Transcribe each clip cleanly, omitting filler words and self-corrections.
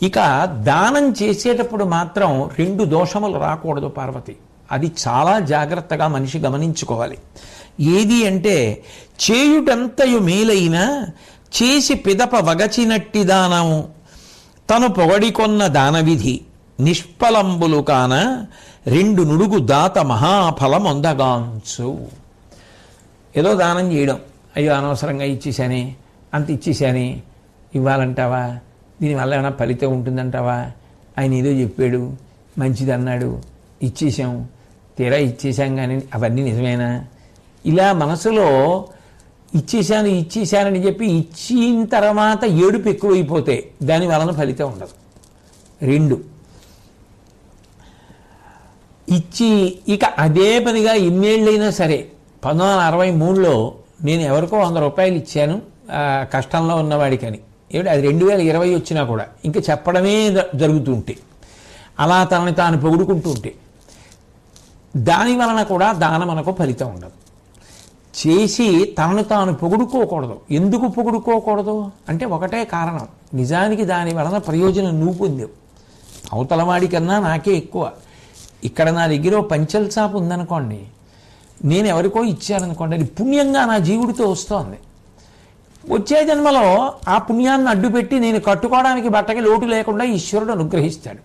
ఇక దానం చేసేటప్పుడు మాత్రం 2 దోషములు రాకూడదు పార్వతి. అది చాలా జాగ్రత్తగా మనిషి గమనించుకోవాలి. ఏది అంటే చేయుటంతయు మేలైన చేసి పిదప వగచినట్టి దానము తను పొగడికొన్న దానవిధి నిష్ఫలంబులు కాన 2 నుడుగు దాత మహాఫలమొందగాంచు. ఏదో దానం చేయడం, అయ్యో అనవసరంగా ఇచ్చేసానే, అంత ఇచ్చేసానే, ఇవ్వాలంటావా, దీనివల్ల ఏమైనా ఫలితం ఉంటుందంటావా, ఆయన ఏదో చెప్పాడు మంచిది అన్నాడు ఇచ్చేసాం, తీరా ఇచ్చేసాం కానీ అవన్నీ నిజమేనా, ఇలా మనసులో ఇచ్చేశానని చెప్పి ఇచ్చిన తర్వాత ఏడుపు ఎక్కువైపోతే దాని వలన ఫలితం ఉండదు. 2 ఇచ్చి ఇక అదే పనిగా ఇన్నేళ్ళైనా సరే 1963లో నేను ఎవరికో 100 రూపాయలు ఇచ్చాను కష్టంలో ఉన్నవాడికని, ఏమిటి అది 2020 వచ్చినా కూడా ఇంకా చెప్పడమే జరుగుతుంటే, అలా తనని తాను పొగుడుకుంటూ ఉంటే దాని వలన కూడా దానమనకు ఫలితం ఉండదు. చేసి తనను తాను పొగుడుకోకూడదు. ఎందుకు పొగుడుకోకూడదు అంటే ఒకటే కారణం, నిజానికి దాని వలన ప్రయోజనం నువ్వు పొందావు, అవతలవాడి కన్నా నాకే ఎక్కువ. ఇక్కడ నా దగ్గర పంచల చాపు ఉందనుకోండి, నేను ఎవరికో ఇచ్చాననుకోండి, అది పుణ్యంగా నా జీవుడితో వస్తోంది. వచ్చే జన్మలో ఆ పుణ్యాన్ని అడ్డుపెట్టి నేను కట్టుకోవడానికి బట్టకి లోటు లేకుండా ఈశ్వరుడు అనుగ్రహిస్తాడు.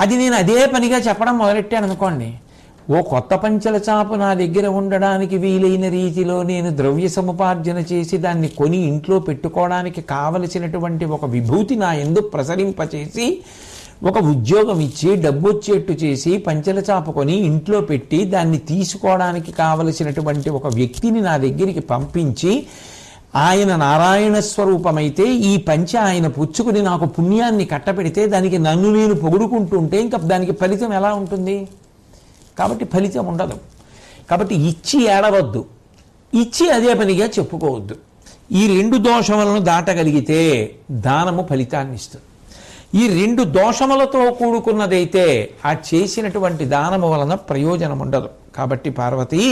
అది నేను అదే పనిగా చెప్పడం మొదలెట్టాను అనుకోండి, ఓ కొత్త పంచల చాపు నా దగ్గర ఉండడానికి వీలైన రీతిలో నేను ద్రవ్య సముపార్జన చేసి దాన్ని కొని ఇంట్లో పెట్టుకోవడానికి కావలసినటువంటి ఒక విభూతి నా యందు ప్రసరింపచేసి ఒక ఉద్యోగం ఇచ్చి డబ్బు వచ్చేట్టు చేసి పంచల చాపు కొని ఇంట్లో పెట్టి దాన్ని తీసుకోవడానికి కావలసినటువంటి ఒక వ్యక్తిని నా దగ్గరికి పంపించి ఆయన నారాయణ స్వరూపమైతే ఈ పంచ ఆయన పుచ్చుకుని నాకు పుణ్యాన్ని కట్టపెడితే దానికి నన్ను నేను పొగుడుకుంటుంటే ఇంకా దానికి ఫలితం ఎలా ఉంటుంది? కాబట్టి ఫలితం ఉండదు. కాబట్టి ఇచ్చి ఏడవద్దు, ఇచ్చి అదే పనిగా చెప్పుకోవద్దు. ఈ 2 దోషములను దాటగలిగితే దానము ఫలితాన్ని ఇస్తుంది. ఈ 2 దోషములతో కూడుకున్నదైతే ఆ చేసినటువంటి దానము వలన ప్రయోజనం ఉండదు. కాబట్టి పార్వతి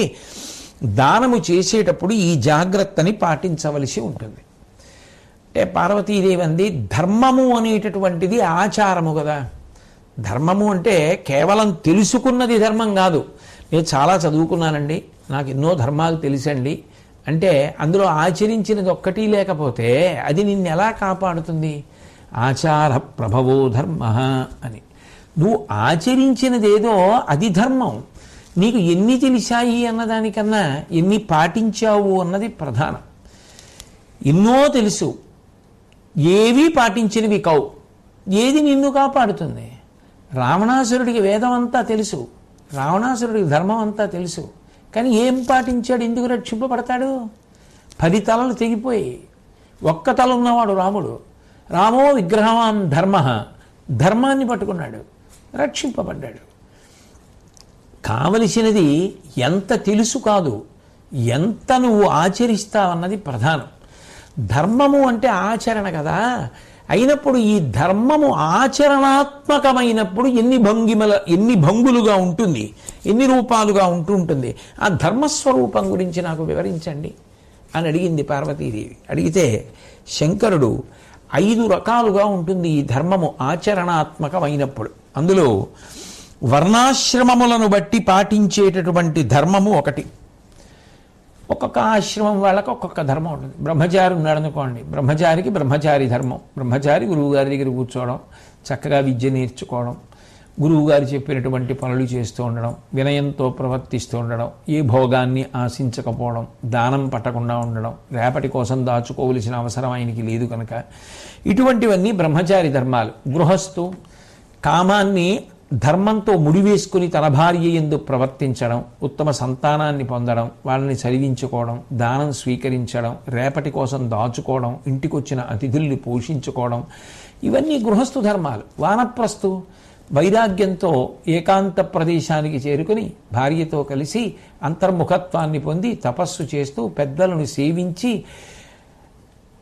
దానము చేసేటప్పుడు ఈ జాగ్రత్తని పాటించవలసి ఉంటుంది. అంటే పార్వతీదేవి అంది, ధర్మము అనేటటువంటిది ఆచారము కదా. ధర్మము అంటే కేవలం తెలుసుకున్నది ధర్మం కాదు. నేను చాలా చదువుకున్నానండి, నాకు ఎన్నో ధర్మాలు తెలుసండి అంటే అందులో ఆచరించినది ఒక్కటి లేకపోతే అది నిన్ను ఎలా కాపాడుతుంది? ఆచార ప్రభవో ధర్మ అని. నువ్వు ఆచరించినదేదో అది ధర్మం. నీకు ఎన్ని తెలిసాయి అన్నదానికన్నా ఎన్ని పాటించావు అన్నది ప్రధానం. ఎన్నో తెలుసు, ఏవి పాటించినవి కావు. ఏది నిన్ను కాపాడుతుంది? రావణాసురుడికి వేదం అంతా తెలుసు, రావణాసురుడికి ధర్మం అంతా తెలుసు, కానీ ఏం పాటించాడు? ఎందుకు రక్షింపబడతాడు? 10 తలలు తెగిపోయి ఒక్క తల ఉన్నవాడు రాముడు. రామో విగ్రహవాన్ ధర్మ, ధర్మాన్ని పట్టుకున్నాడు, రక్షింపబడ్డాడు. కావలసినది ఎంత తెలుసు కాదు, ఎంత నువ్వు ఆచరిస్తావన్నది ప్రధానం. ధర్మము అంటే ఆచరణ కదా. అయినప్పుడు ఈ ధర్మము ఆచరణాత్మకమైనప్పుడు ఎన్ని భంగులుగా ఉంటుంది, ఎన్ని రూపాలుగా ఉంటుంది. ఆ ధర్మస్వరూపం గురించి నాకు వివరించండి అని అడిగింది పార్వతీదేవి. అడిగితే శంకరుడు 5 రకాలుగా ఉంటుంది ఈ ధర్మము ఆచరణాత్మకమైనప్పుడు. అందులో వర్ణాశ్రమములను బట్టి పాటించేటటువంటి ధర్మము ఒకటి. ఒక్కొక్క ఆశ్రమం వాళ్ళకి ఒక్కొక్క ధర్మం ఉంటుంది. బ్రహ్మచారి ఉన్నాడు అనుకోండి, బ్రహ్మచారికి బ్రహ్మచారి ధర్మం. బ్రహ్మచారి గురువుగారి దగ్గర కూర్చోవడం, చక్కగా విద్య నేర్చుకోవడం, గురువుగారు చెప్పినటువంటి పనులు చేస్తూ ఉండడం, వినయంతో ప్రవర్తిస్తూ ఉండడం, ఏ భోగాన్ని ఆశించకపోవడం, దానం పట్టకుండా ఉండడం, రేపటి కోసం దాచుకోవలసిన అవసరం ఆయనకి లేదు కనుక, ఇటువంటివన్నీ బ్రహ్మచారి ధర్మాలు. గృహస్థు కామాన్ని ధర్మంతో ముడివేసుకుని తన భార్య యందు ప్రవర్తించడం, ఉత్తమ సంతానాన్ని పొందడం, వాళ్ళని చదివించుకోవడం, దానం స్వీకరించడం, రేపటి కోసం దాచుకోవడం, ఇంటికొచ్చిన అతిథుల్ని పోషించుకోవడం, ఇవన్నీ గృహస్థు ధర్మాలు. వానప్రస్థు వైరాగ్యంతో ఏకాంత ప్రదేశానికి చేరుకుని భార్యతో కలిసి అంతర్ముఖత్వాన్ని పొంది తపస్సు చేస్తూ పెద్దలను సేవించి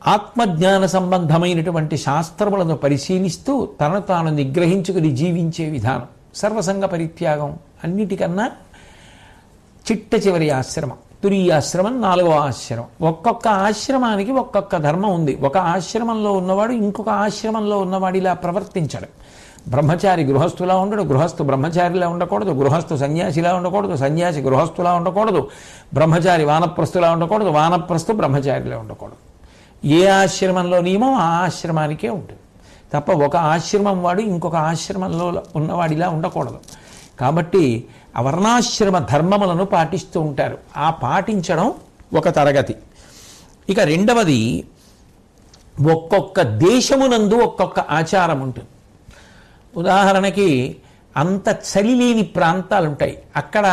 ఆత్మజ్ఞాన సంబంధమైనటువంటి శాస్త్రములను పరిశీలిస్తూ తనను తాను నిగ్రహించుకుని జీవించే విధానం. సర్వసంగ పరిత్యాగం అన్నిటికన్నా చిట్ట చివరి ఆశ్రమం. తురీయాశ్రమం 4వ ఆశ్రమం. ఒక్కొక్క ఆశ్రమానికి ఒక్కొక్క ధర్మం ఉంది. ఒక ఆశ్రమంలో ఉన్నవాడు ఇంకొక ఆశ్రమంలో ఉన్నవాడు ఇలా ప్రవర్తించడు. బ్రహ్మచారి గృహస్థులా ఉండడు, గృహస్థు బ్రహ్మచారిలా ఉండకూడదు, గృహస్థు సన్యాసిలా ఉండకూడదు, సన్యాసి గృహస్థులా ఉండకూడదు, బ్రహ్మచారి వానప్రస్థులా ఉండకూడదు, వానప్రస్థు బ్రహ్మచారిలా ఉండకూడదు. ఏ ఆశ్రమంలో నియమం ఆ ఆశ్రమానికే ఉంటుంది తప్ప ఒక ఆశ్రమం వాడు ఇంకొక ఆశ్రమంలో ఉన్నవాడిలా ఉండకూడదు. కాబట్టి ఆ వర్ణాశ్రమ ధర్మములను పాటిస్తూ ఉంటారు. ఆ పాటించడం ఒక తరగతి. ఇక రెండవది, ఒక్కొక్క దేశమునందు ఒక్కొక్క ఆచారం ఉంటుంది. ఉదాహరణకి అంత చలి లేని ప్రాంతాలు ఉంటాయి, అక్కడ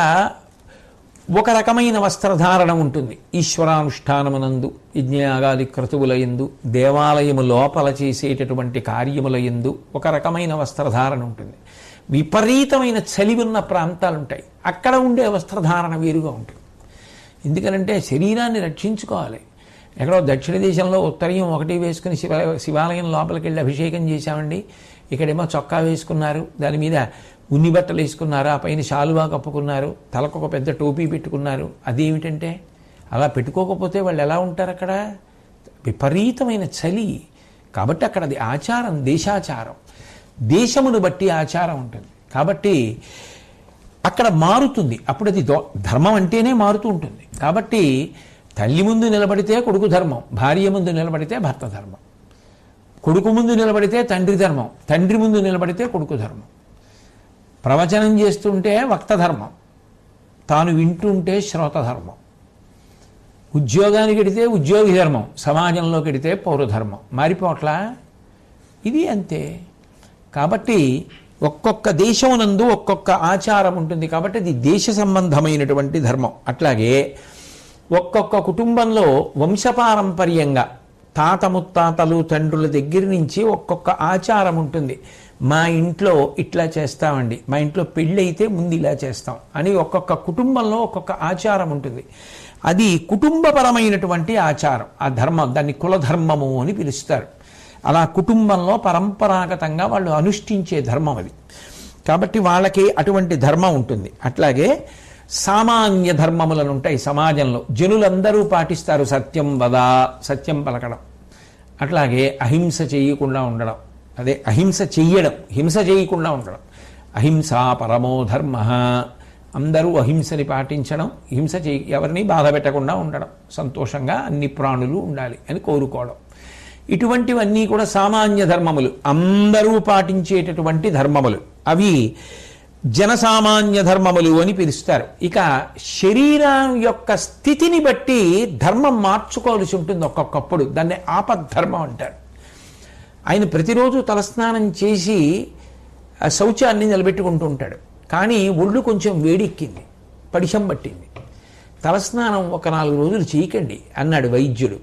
ఒక రకమైన వస్త్రధారణ ఉంటుంది. ఈశ్వరానుష్ఠానమునందు, యజ్ఞయాగాది క్రతువుల యందు, దేవాలయము లోపల చేసేటటువంటి కార్యముల యందు ఒక రకమైన వస్త్రధారణ ఉంటుంది. విపరీతమైన చలి ఉన్న ప్రాంతాలు ఉంటాయి, అక్కడ ఉండే వస్త్రధారణ వేరుగా ఉంటుంది. ఎందుకనంటే శరీరాన్ని రక్షించుకోవాలి. ఎక్కడో దక్షిణ దేశంలో ఉత్తరీయం ఒకటి వేసుకుని శివాలయం లోపలికి వెళ్ళి అభిషేకం చేశామండి, ఇక్కడేమో చొక్కా వేసుకున్నారు, దాని మీద ఉన్ని బట్టలు వేసుకున్నారు, ఆ పైన శాలువా కప్పుకున్నారు, తలకొక పెద్ద టోపీ పెట్టుకున్నారు. అదేమిటంటే అలా పెట్టుకోకపోతే వాళ్ళు ఎలా ఉంటారు? అక్కడ విపరీతమైన చలి. కాబట్టి అక్కడ అది ఆచారం, దేశాచారం, దేశమును బట్టి ఆచారం ఉంటుంది. కాబట్టి అక్కడ మారుతుంది. అప్పుడు అది ధర్మం అంటేనే మారుతూ ఉంటుంది. కాబట్టి తల్లి ముందు నిలబడితే కొడుకు ధర్మం, భార్య ముందు నిలబడితే భర్త ధర్మం, కొడుకు ముందు నిలబడితే తండ్రి ధర్మం, తండ్రి ముందు నిలబడితే కొడుకు ధర్మం, ప్రవచనం చేస్తుంటే వక్త ధర్మం, తాను వింటుంటే శ్రోత ధర్మం, ఉద్యోగానికి ఎడితే ఉద్యోగి ధర్మం, సమాజంలోకి ఎడితే పౌరధర్మం. మారిపోట్లా? ఇది అంతే. కాబట్టి ఒక్కొక్క దేశమునందు ఒక్కొక్క ఆచారం ఉంటుంది. కాబట్టి అది దేశ సంబంధమైనటువంటి ధర్మం. అట్లాగే ఒక్కొక్క కుటుంబంలో వంశపారంపర్యంగా తాత ముత్తాతలు తండ్రుల దగ్గర నుంచి ఒక్కొక్క ఆచారం ఉంటుంది. మా ఇంట్లో ఇట్లా చేస్తామండి, మా ఇంట్లో పెళ్ళి అయితే ముందు ఇలా చేస్తాం అని ఒక్కొక్క కుటుంబంలో ఒక్కొక్క ఆచారం ఉంటుంది. అది కుటుంబపరమైనటువంటి ఆచారం. ఆ ధర్మం, దాన్ని కులధర్మము అని పిలుస్తారు. అలా కుటుంబంలో పరంపరాగతంగా వాళ్ళు అనుష్ఠించే ధర్మం అది. కాబట్టి వాళ్ళకి అటువంటి ధర్మం ఉంటుంది. అట్లాగే సామాన్య ధర్మములను ఉంటాయి సమాజంలో, జనులందరూ పాటిస్తారు. సత్యం వద, సత్యం పలకడం, అట్లాగే అహింస చేయకుండా ఉండడం, అదే అహింస చెయ్యడం, హింస చేయకుండా ఉండడం. అహింసా పరమో ధర్మ, అందరూ అహింసని పాటించడం, హింస ఎవరిని బాధ పెట్టకుండా ఉండడం, సంతోషంగా అన్ని ప్రాణులు ఉండాలి అని కోరుకోవడం. ఇటువంటివన్నీ కూడా సామాన్య ధర్మములు, అందరూ పాటించేటటువంటి ధర్మములు. అవి జనసామాన్య ధర్మములు అని పిలుస్తారు. ఇక శరీరం యొక్క స్థితిని బట్టి ధర్మం మార్చుకోవాల్సి ఉంటుంది ఒక్కొక్కప్పుడు. దాన్ని ఆపద్ధర్మం అంటారు. ఆయన ప్రతిరోజు తలస్నానం చేసి శౌచాన్ని నిలబెట్టుకుంటూ ఉంటాడు. కానీ ఒళ్ళు కొంచెం వేడెక్కింది, పడిశం పట్టింది, తలస్నానం ఒక 4 రోజులు చేయకండి అన్నాడు వైద్యుడు.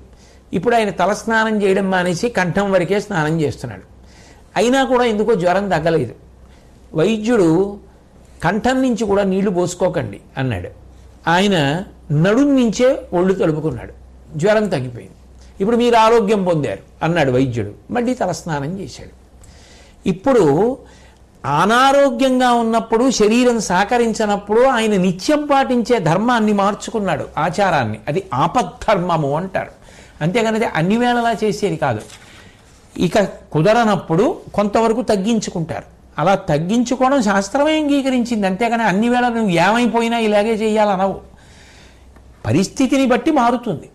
ఇప్పుడు ఆయన తలస్నానం చేయడం మానేసి కంఠం వరకే స్నానం చేస్తున్నాడు. అయినా కూడా ఎందుకో జ్వరం తగ్గలేదు. వైద్యుడు కంఠం నుంచి కూడా నీళ్లు పోసుకోకండి అన్నాడు. ఆయన నడుం నుంచే ఒళ్ళు తడుపుకున్నాడు, జ్వరం తగ్గిపోయింది. ఇప్పుడు మీరు ఆరోగ్యం పొందారు అన్నాడు వైద్యుడు. మళ్ళీ తలస్నానం చేశాడు. ఇప్పుడు అనారోగ్యంగా ఉన్నప్పుడు, శరీరం సహకరించినప్పుడు ఆయన నిత్యం పాటించే ధర్మాన్ని మార్చుకున్నాడు, ఆచారాన్ని. అది ఆపద్ధర్మము అంటారు. అంతేగాని అది అన్ని వేళలా చేసేది కాదు. ఇక కుదరనప్పుడు కొంతవరకు తగ్గించుకుంటారు. అలా తగ్గించుకోవడం శాస్త్రమే అంగీకరించింది. అంతేగాని అన్ని వేళ నువ్వు ఏమైపోయినా ఇలాగే చేయాలనవు. పరిస్థితిని బట్టి మారుతుంది.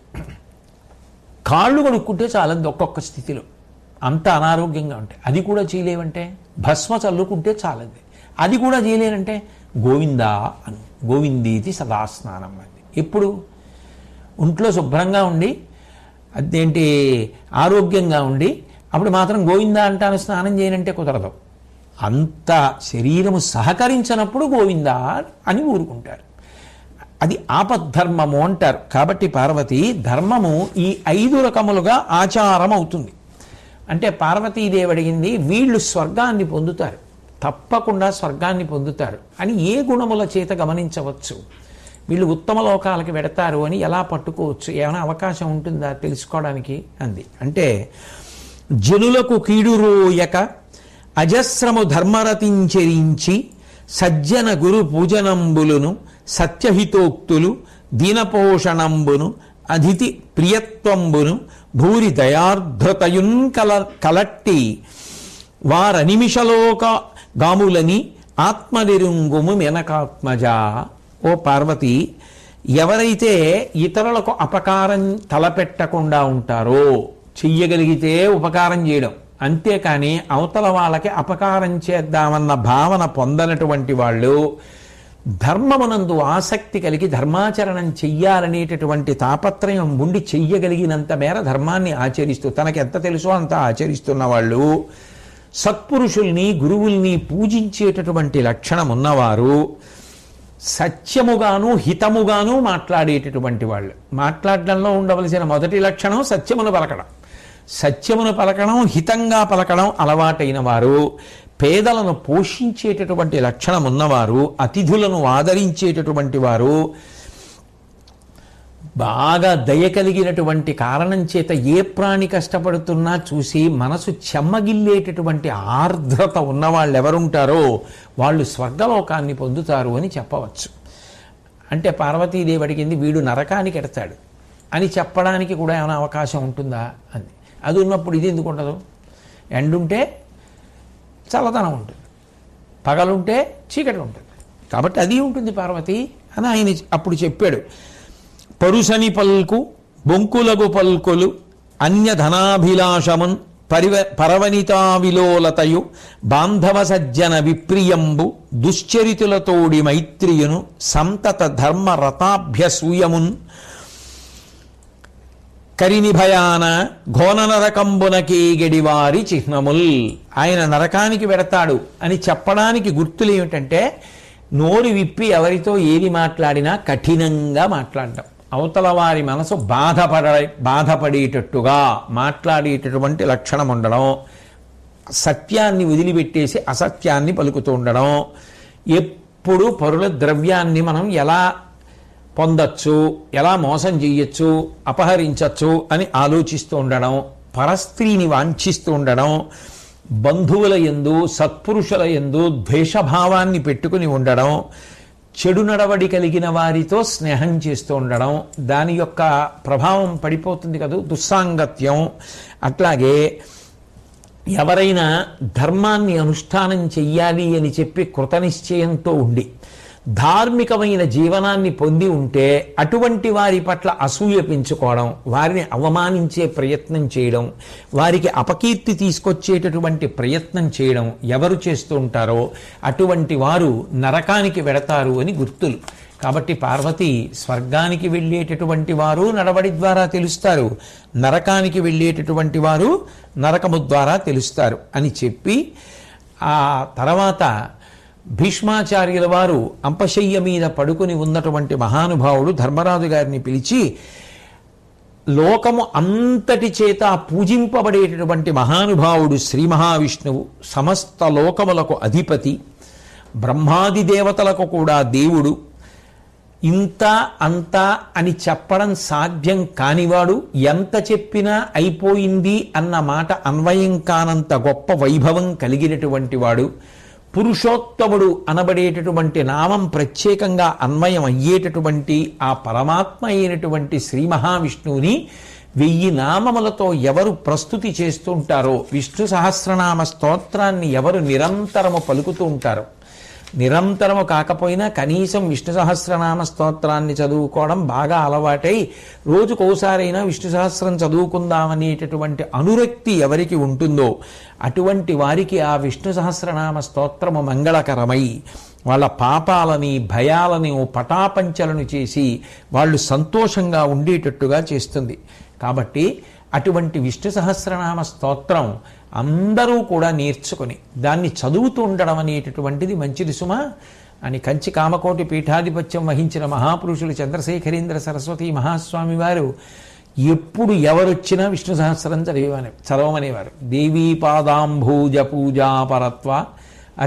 కాళ్ళు కడుక్కుంటే చాలంది ఒక్కొక్క స్థితిలో, అంత అనారోగ్యంగా ఉంటాయి. అది కూడా చేయలేవంటే భస్మ చల్లుకుంటే చాలంది. అది కూడా చేయలేనంటే గోవిందా అను, గోవిందీతి సదాస్నానం అంది. ఎప్పుడు ఒంట్లో శుభ్రంగా ఉండి, అదేంటి ఆరోగ్యంగా ఉండి అప్పుడు మాత్రం గోవిందా అంటాను, స్నానం చేయనంటే కుదరదు. అంత శరీరము సహకరించినప్పుడు గోవిందా అని ఊరుకుంటారు. అది ఆపద్ధర్మము అంటారు. కాబట్టి పార్వతీ ధర్మము ఈ 5 రకములుగా ఆచారం అవుతుంది. అంటే పార్వతీదేవి అడిగింది, వీళ్ళు స్వర్గాన్ని పొందుతారు, తప్పకుండా స్వర్గాన్ని పొందుతారు అని ఏ గుణముల చేత గమనించవచ్చు? వీళ్ళు ఉత్తమ లోకాలకి వెడతారు అని ఎలా పట్టుకోవచ్చు? ఏమైనా అవకాశం ఉంటుందా తెలుసుకోవడానికి అంది. అంటే జనులకు కీడురోయక అజస్రము ధర్మరతించరించి సజ్జన గురు పూజనంబులును సత్యహితోక్తులు దీనపోషణంబును అతిథి ప్రియత్వంబును భూరి దయార్ద్రతయున్ కలట్టి వారనిమిషలోక గాములని ఆత్మనిరుంగుము మెనకాత్మజ. ఓ పార్వతి, ఎవరైతే ఇతరులకు అపకారం తలపెట్టకుండా ఉంటారో, చెయ్యగలిగితే ఉపకారం చేయడం, అంతేకాని అవతల వాళ్ళకి అపకారం చేద్దామన్న భావన పొందనటువంటి వాళ్ళు, ధర్మమునందు ఆసక్తి కలిగి ధర్మాచరణం చెయ్యాలనేటటువంటి తాపత్రయం ఉండి చెయ్యగలిగినంత మేర ధర్మాన్ని ఆచరిస్తూ, తనకి ఎంత తెలుసో అంత ఆచరిస్తున్న వాళ్ళు, సత్పురుషుల్ని గురువుల్ని పూజించేటటువంటి లక్షణం ఉన్నవారు, సత్యముగాను హితముగాను మాట్లాడేటటువంటి వాళ్ళు. మాట్లాడడంలో ఉండవలసిన మొదటి లక్షణం సత్యమును పలకడం. సత్యమును పలకడం, హితంగా పలకడం అలవాటైన వారు, పేదలను పోషించేటటువంటి లక్షణం ఉన్నవారు, అతిథులను ఆదరించేటటువంటి వారు, బాగా దయ కలిగినటువంటి కారణం చేత ఏ ప్రాణి కష్టపడుతున్నా చూసి మనసు చెమ్మగిల్లేటటువంటి ఆర్ద్రత ఉన్నవాళ్ళు ఎవరుంటారో వాళ్ళు స్వర్గలోకాన్ని పొందుతారు అని చెప్పవచ్చు. అంటే పార్వతీదేవి అడిగింది, వీడు నరకానికి ఎడతాడు అని చెప్పడానికి కూడా ఏమైనా అవకాశం ఉంటుందా అని. అది ఉన్నప్పుడు ఇది ఎందుకు ఉండదు? ఎండుంటే చల్లదనం ఉంటుంది, పగలుంటే చీకటి ఉంటుంది, కాబట్టి అది ఉంటుంది పార్వతి అని ఆయన అప్పుడు చెప్పాడు. పరుసని పల్కు బొంకులగు పల్కులు అన్యధనాభిలాషమున్ పరవనితా విలోలతయు బాంధవ సజ్జన విప్రియంబు దుశ్చరితులతోడి మైత్రియును సంతత ధర్మ రతాభ్యసూయమున్ కరినిభయాన ఘోన నరకంబునకే గడివారి చిహ్నముల్. ఆయన నరకానికి వెడతాడు అని చెప్పడానికి గుర్తులు ఏమిటంటే, నోరు విప్పి ఎవరితో ఏది మాట్లాడినా కఠినంగా మాట్లాడడం, అవతల వారి మనసు బాధపడేటట్టుగా మాట్లాడేటటువంటి లక్షణం ఉండడం, సత్యాన్ని వదిలిపెట్టేసి అసత్యాన్ని పలుకుతూ ఉండడం, ఎప్పుడు పరుల ద్రవ్యాన్ని మనం ఎలా పొందొచ్చు, ఎలా మోసం చెయ్యొచ్చు, అపహరించచ్చు అని ఆలోచిస్తూ ఉండడం, పరస్త్రీని వాంఛిస్తూ ఉండడం, బంధువుల యందు సత్పురుషుల యందు ద్వేషభావాన్ని పెట్టుకుని ఉండడం, చెడు నడవడి కలిగిన వారితో స్నేహం చేస్తూ ఉండడం, దాని యొక్క ప్రభావం పడిపోతుంది కదా దుస్సాంగత్యం. అట్లాగే ఎవరైనా ధర్మాన్ని అనుష్ఠానం చెయ్యాలి అని చెప్పి కృతనిశ్చయంతో ఉండి ధార్మికమైన జీవనాన్ని పొంది ఉంటే అటువంటి వారి పట్ల అసూయ పెంచుకోవడం, వారిని అవమానించే ప్రయత్నం చేయడం, వారికి అపకీర్తి తీసుకొచ్చేటటువంటి ప్రయత్నం చేయడం ఎవరు చేస్తూ ఉంటారో అటువంటి వారు నరకానికి వెడతారు అని గుర్తులు. కాబట్టి పార్వతి, స్వర్గానికి వెళ్ళేటటువంటి వారు నడవడి ద్వారా తెలుస్తారు, నరకానికి వెళ్ళేటటువంటి వారు నరకము ద్వారా తెలుస్తారు అని చెప్పి, ఆ తర్వాత భీష్మాచార్యుల వారు అంపశయ్య మీద పడుకుని ఉన్నటువంటి మహానుభావుడు ధర్మరాజు గారిని పిలిచి, లోకము అంతటి చేత పూజింపబడేటటువంటి మహానుభావుడు శ్రీ మహావిష్ణువు, సమస్త లోకములకు అధిపతి, బ్రహ్మాది దేవతలకు కూడా దేవుడు, ఇంత అంత అని చెప్పడం సాధ్యం కానివాడు, ఎంత చెప్పినా అయిపోయింది అన్న మాట అన్వయం కానంత గొప్ప వైభవం కలిగినటువంటి వాడు, పురుషోత్తముడు అనబడేటటువంటి నామం ప్రత్యేకంగా అన్వయం అయ్యేటటువంటి ఆ పరమాత్మ అయినటువంటి శ్రీ మహావిష్ణువుని 1000 నామములతో ఎవరు ప్రస్తుతి చేస్తుంటారో, విష్ణు సహస్రనామ స్తోత్రాన్ని ఎవరు నిరంతరము పలుకుతూ ఉంటారో, నిరంతరము కాకపోయినా కనీసం విష్ణు సహస్రనామ స్తోత్రాన్ని చదువుకోవడం బాగా అలవాటై రోజుకోసారైనా విష్ణు సహస్రం చదువుకుందామనేటటువంటి అనురక్తి ఎవరికి ఉంటుందో అటువంటి వారికి ఆ విష్ణు సహస్రనామ స్తోత్రము మంగళకరమై వాళ్ళ పాపాలని భయాలని పటాపంచలను చేసి వాళ్ళు సంతోషంగా ఉండేటట్టుగా చేస్తుంది. కాబట్టి అటువంటి విష్ణు సహస్రనామ స్తోత్రం అందరూ కూడా నేర్చుకొని దాన్ని చదువుతూ ఉండడం అనేటటువంటిది మంచిది సుమా అని కంచి కామకోటి పీఠాధిపత్యం వహించిన మహాపురుషులు చంద్రశేఖరేంద్ర సరస్వతి మహాస్వామి వారు ఎప్పుడు ఎవరొచ్చినా విష్ణు సహస్రం చదవమనేవారు. దేవీ పాదాంభూజ పూజాపరత్వ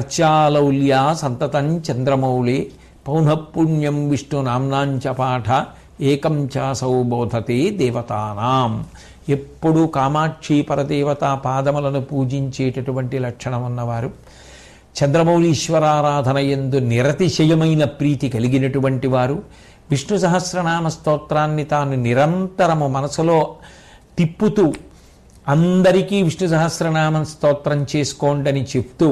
అర్చాలౌల్య సంతతం చంద్రమౌళి పౌనఃపుణ్యం విష్ణు నామ్నాంచ పాఠ ఏకం చాసౌ బోధతే దేవతానాం. ఎప్పుడూ కామాక్షి పరదేవత పాదములను పూజించేటటువంటి లక్షణం ఉన్నవారు, చంద్రమౌళీశ్వరారాధన యందు నిరతిశయమైన ప్రీతి కలిగినటువంటి వారు, విష్ణు సహస్రనామ స్తోత్రాన్ని తాను నిరంతరము మనసులో తిప్పుతూ అందరికీ విష్ణు సహస్రనామ స్తోత్రం చేసుకోండి అని చెప్తూ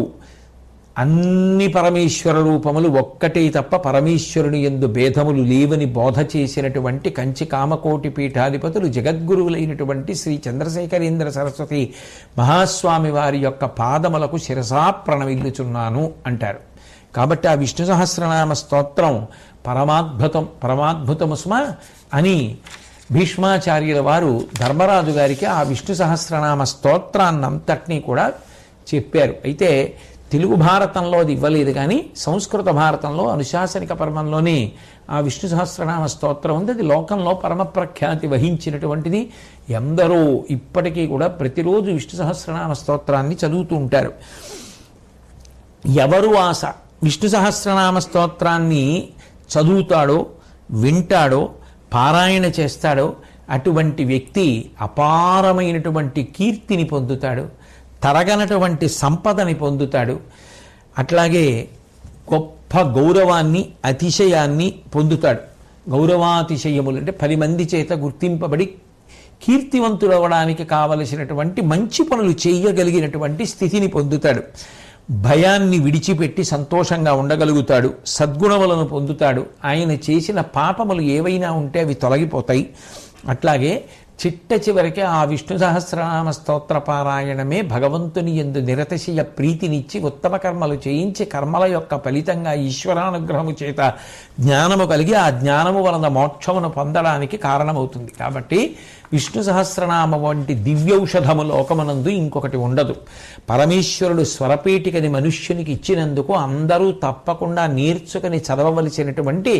అన్ని పరమేశ్వర రూపములు ఒక్కటే తప్ప పరమేశ్వరుని యందు భేదములు లేవని బోధ చేసినటువంటి కంచి కామకోటి పీఠాధిపతులు జగద్గురువులైనటువంటి శ్రీ చంద్రశేఖరేంద్ర సరస్వతి మహాస్వామి వారి యొక్క పాదములకు శిరసా ప్రణమిల్లుచున్నాను అంటారు. కాబట్టి ఆ విష్ణు సహస్రనామ స్తోత్రం పరమాద్భుతము సుమ అని భీష్మాచార్యుల వారు ధర్మరాజు గారికి ఆ విష్ణు సహస్రనామ స్తోత్రాన్నంతటినీ కూడా చెప్పారు. అయితే తెలుగు భారతంలో అది ఇవ్వలేదు, కానీ సంస్కృత భారతంలో అనుశాసనిక పర్వంలోనే ఆ విష్ణు సహస్రనామ స్తోత్రం ఉంది. అది లోకంలో పరమప్రఖ్యాతి వహించినటువంటిది. ఎందరో ఇప్పటికీ కూడా ప్రతిరోజు విష్ణు సహస్రనామ స్తోత్రాన్ని చదువుతూ ఉంటారు. ఎవరు ఆశ విష్ణు సహస్రనామ స్తోత్రాన్ని చదువుతాడో, వింటాడో, పారాయణ చేస్తాడో అటువంటి వ్యక్తి అపారమైనటువంటి కీర్తిని పొందుతాడు, తరగనటువంటి సంపదని పొందుతాడు. అట్లాగే గొప్ప గౌరవాన్ని, అతిశయాన్ని పొందుతాడు. గౌరవాతిశయములు అంటే 10 మంది చేత గుర్తింపబడి కీర్తివంతుడవడానికి కావలసినటువంటి మంచి పనులు చేయగలిగినటువంటి స్థితిని పొందుతాడు. భయాన్ని విడిచిపెట్టి సంతోషంగా ఉండగలుగుతాడు. సద్గుణములను పొందుతాడు. ఆయన చేసిన పాపములు ఏవైనా ఉంటే అవి తొలగిపోతాయి. అట్లాగే చిట్ట చివరికి ఆ విష్ణు సహస్రనామ స్తోత్ర పారాయణమే భగవంతుని యందు నిరతిశయ ప్రీతినిచ్చి ఉత్తమ కర్మలు చేయించి కర్మల యొక్క ఫలితంగా ఈశ్వరానుగ్రహము చేత జ్ఞానము కలిగి ఆ జ్ఞానము వలన మోక్షమును పొందడానికి కారణమవుతుంది. కాబట్టి విష్ణు సహస్రనామ వంటి దివ్యౌషధము లోకమునందు ఇంకొకటి ఉండదు. పరమేశ్వరుడు స్వరపేటికని మనుష్యునికి ఇచ్చినందుకు అందరూ తప్పకుండా నేర్చుకుని చదవవలసినటువంటి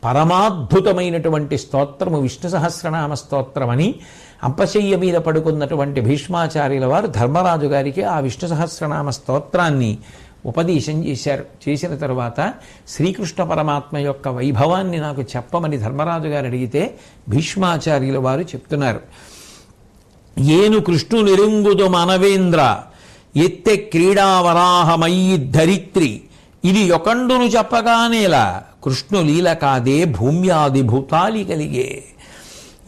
పరమాద్భుతమైనటువంటి స్తోత్రము విష్ణు సహస్రనామ స్తోత్రమని అంపశయ్య మీద పడుకున్నటువంటి భీష్మాచార్యుల వారు ధర్మరాజు గారికి ఆ విష్ణు సహస్రనామ స్తోత్రాన్ని ఉపదేశం చేశారు. చేసిన తరువాత శ్రీకృష్ణ పరమాత్మ యొక్క వైభవాన్ని నాకు చెప్పమని ధర్మరాజు గారు అడిగితే భీష్మాచార్యుల వారు చెప్తున్నారు. ఏను కృష్ణు నిరుంగుదు మనవేంద్ర ఎత్తె క్రీడావరాహమయ్యి ధరిత్రి ఇది యొకండును చెప్పగానేలా కృష్ణు లీల కాదే భూమ్యాది భూతాలి కలిగే.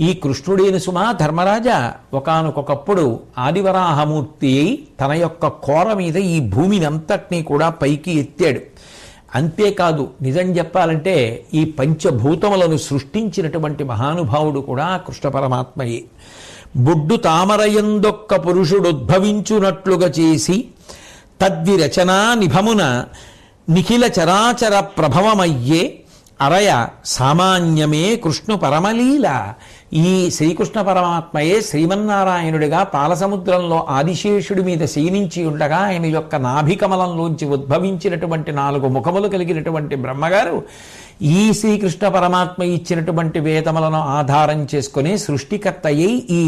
ఈ కృష్ణుడైన సుమా ధర్మరాజా ఒకానొకప్పుడు ఆదివరాహమూర్తి అయి తన యొక్క కోర మీద ఈ భూమిని అంతటినీ కూడా పైకి ఎత్తాడు. అంతేకాదు, నిజం చెప్పాలంటే ఈ పంచభూతములను సృష్టించినటువంటి మహానుభావుడు కూడా కృష్ణ పరమాత్మయే. బొడ్డు తామరయందొక్క పురుషుడుద్భవించునట్లుగా చేసి తద్విరచనా నిభమున నిఖిల చరాచర ప్రభవమయ్యే అరయ సామాన్యమే కృష్ణు పరమలీల. ఈ శ్రీకృష్ణ పరమాత్మయే శ్రీమన్నారాయణుడిగా పాలసముద్రంలో ఆదిశేషుడి మీద శయనించి ఉండగా ఆయన యొక్క నాభికమలంలోంచి ఉద్భవించినటువంటి 4 ముఖములు కలిగినటువంటి బ్రహ్మగారు ఈ శ్రీకృష్ణ పరమాత్మ ఇచ్చినటువంటి వేదములను ఆధారం చేసుకుని సృష్టికర్త అయి ఈ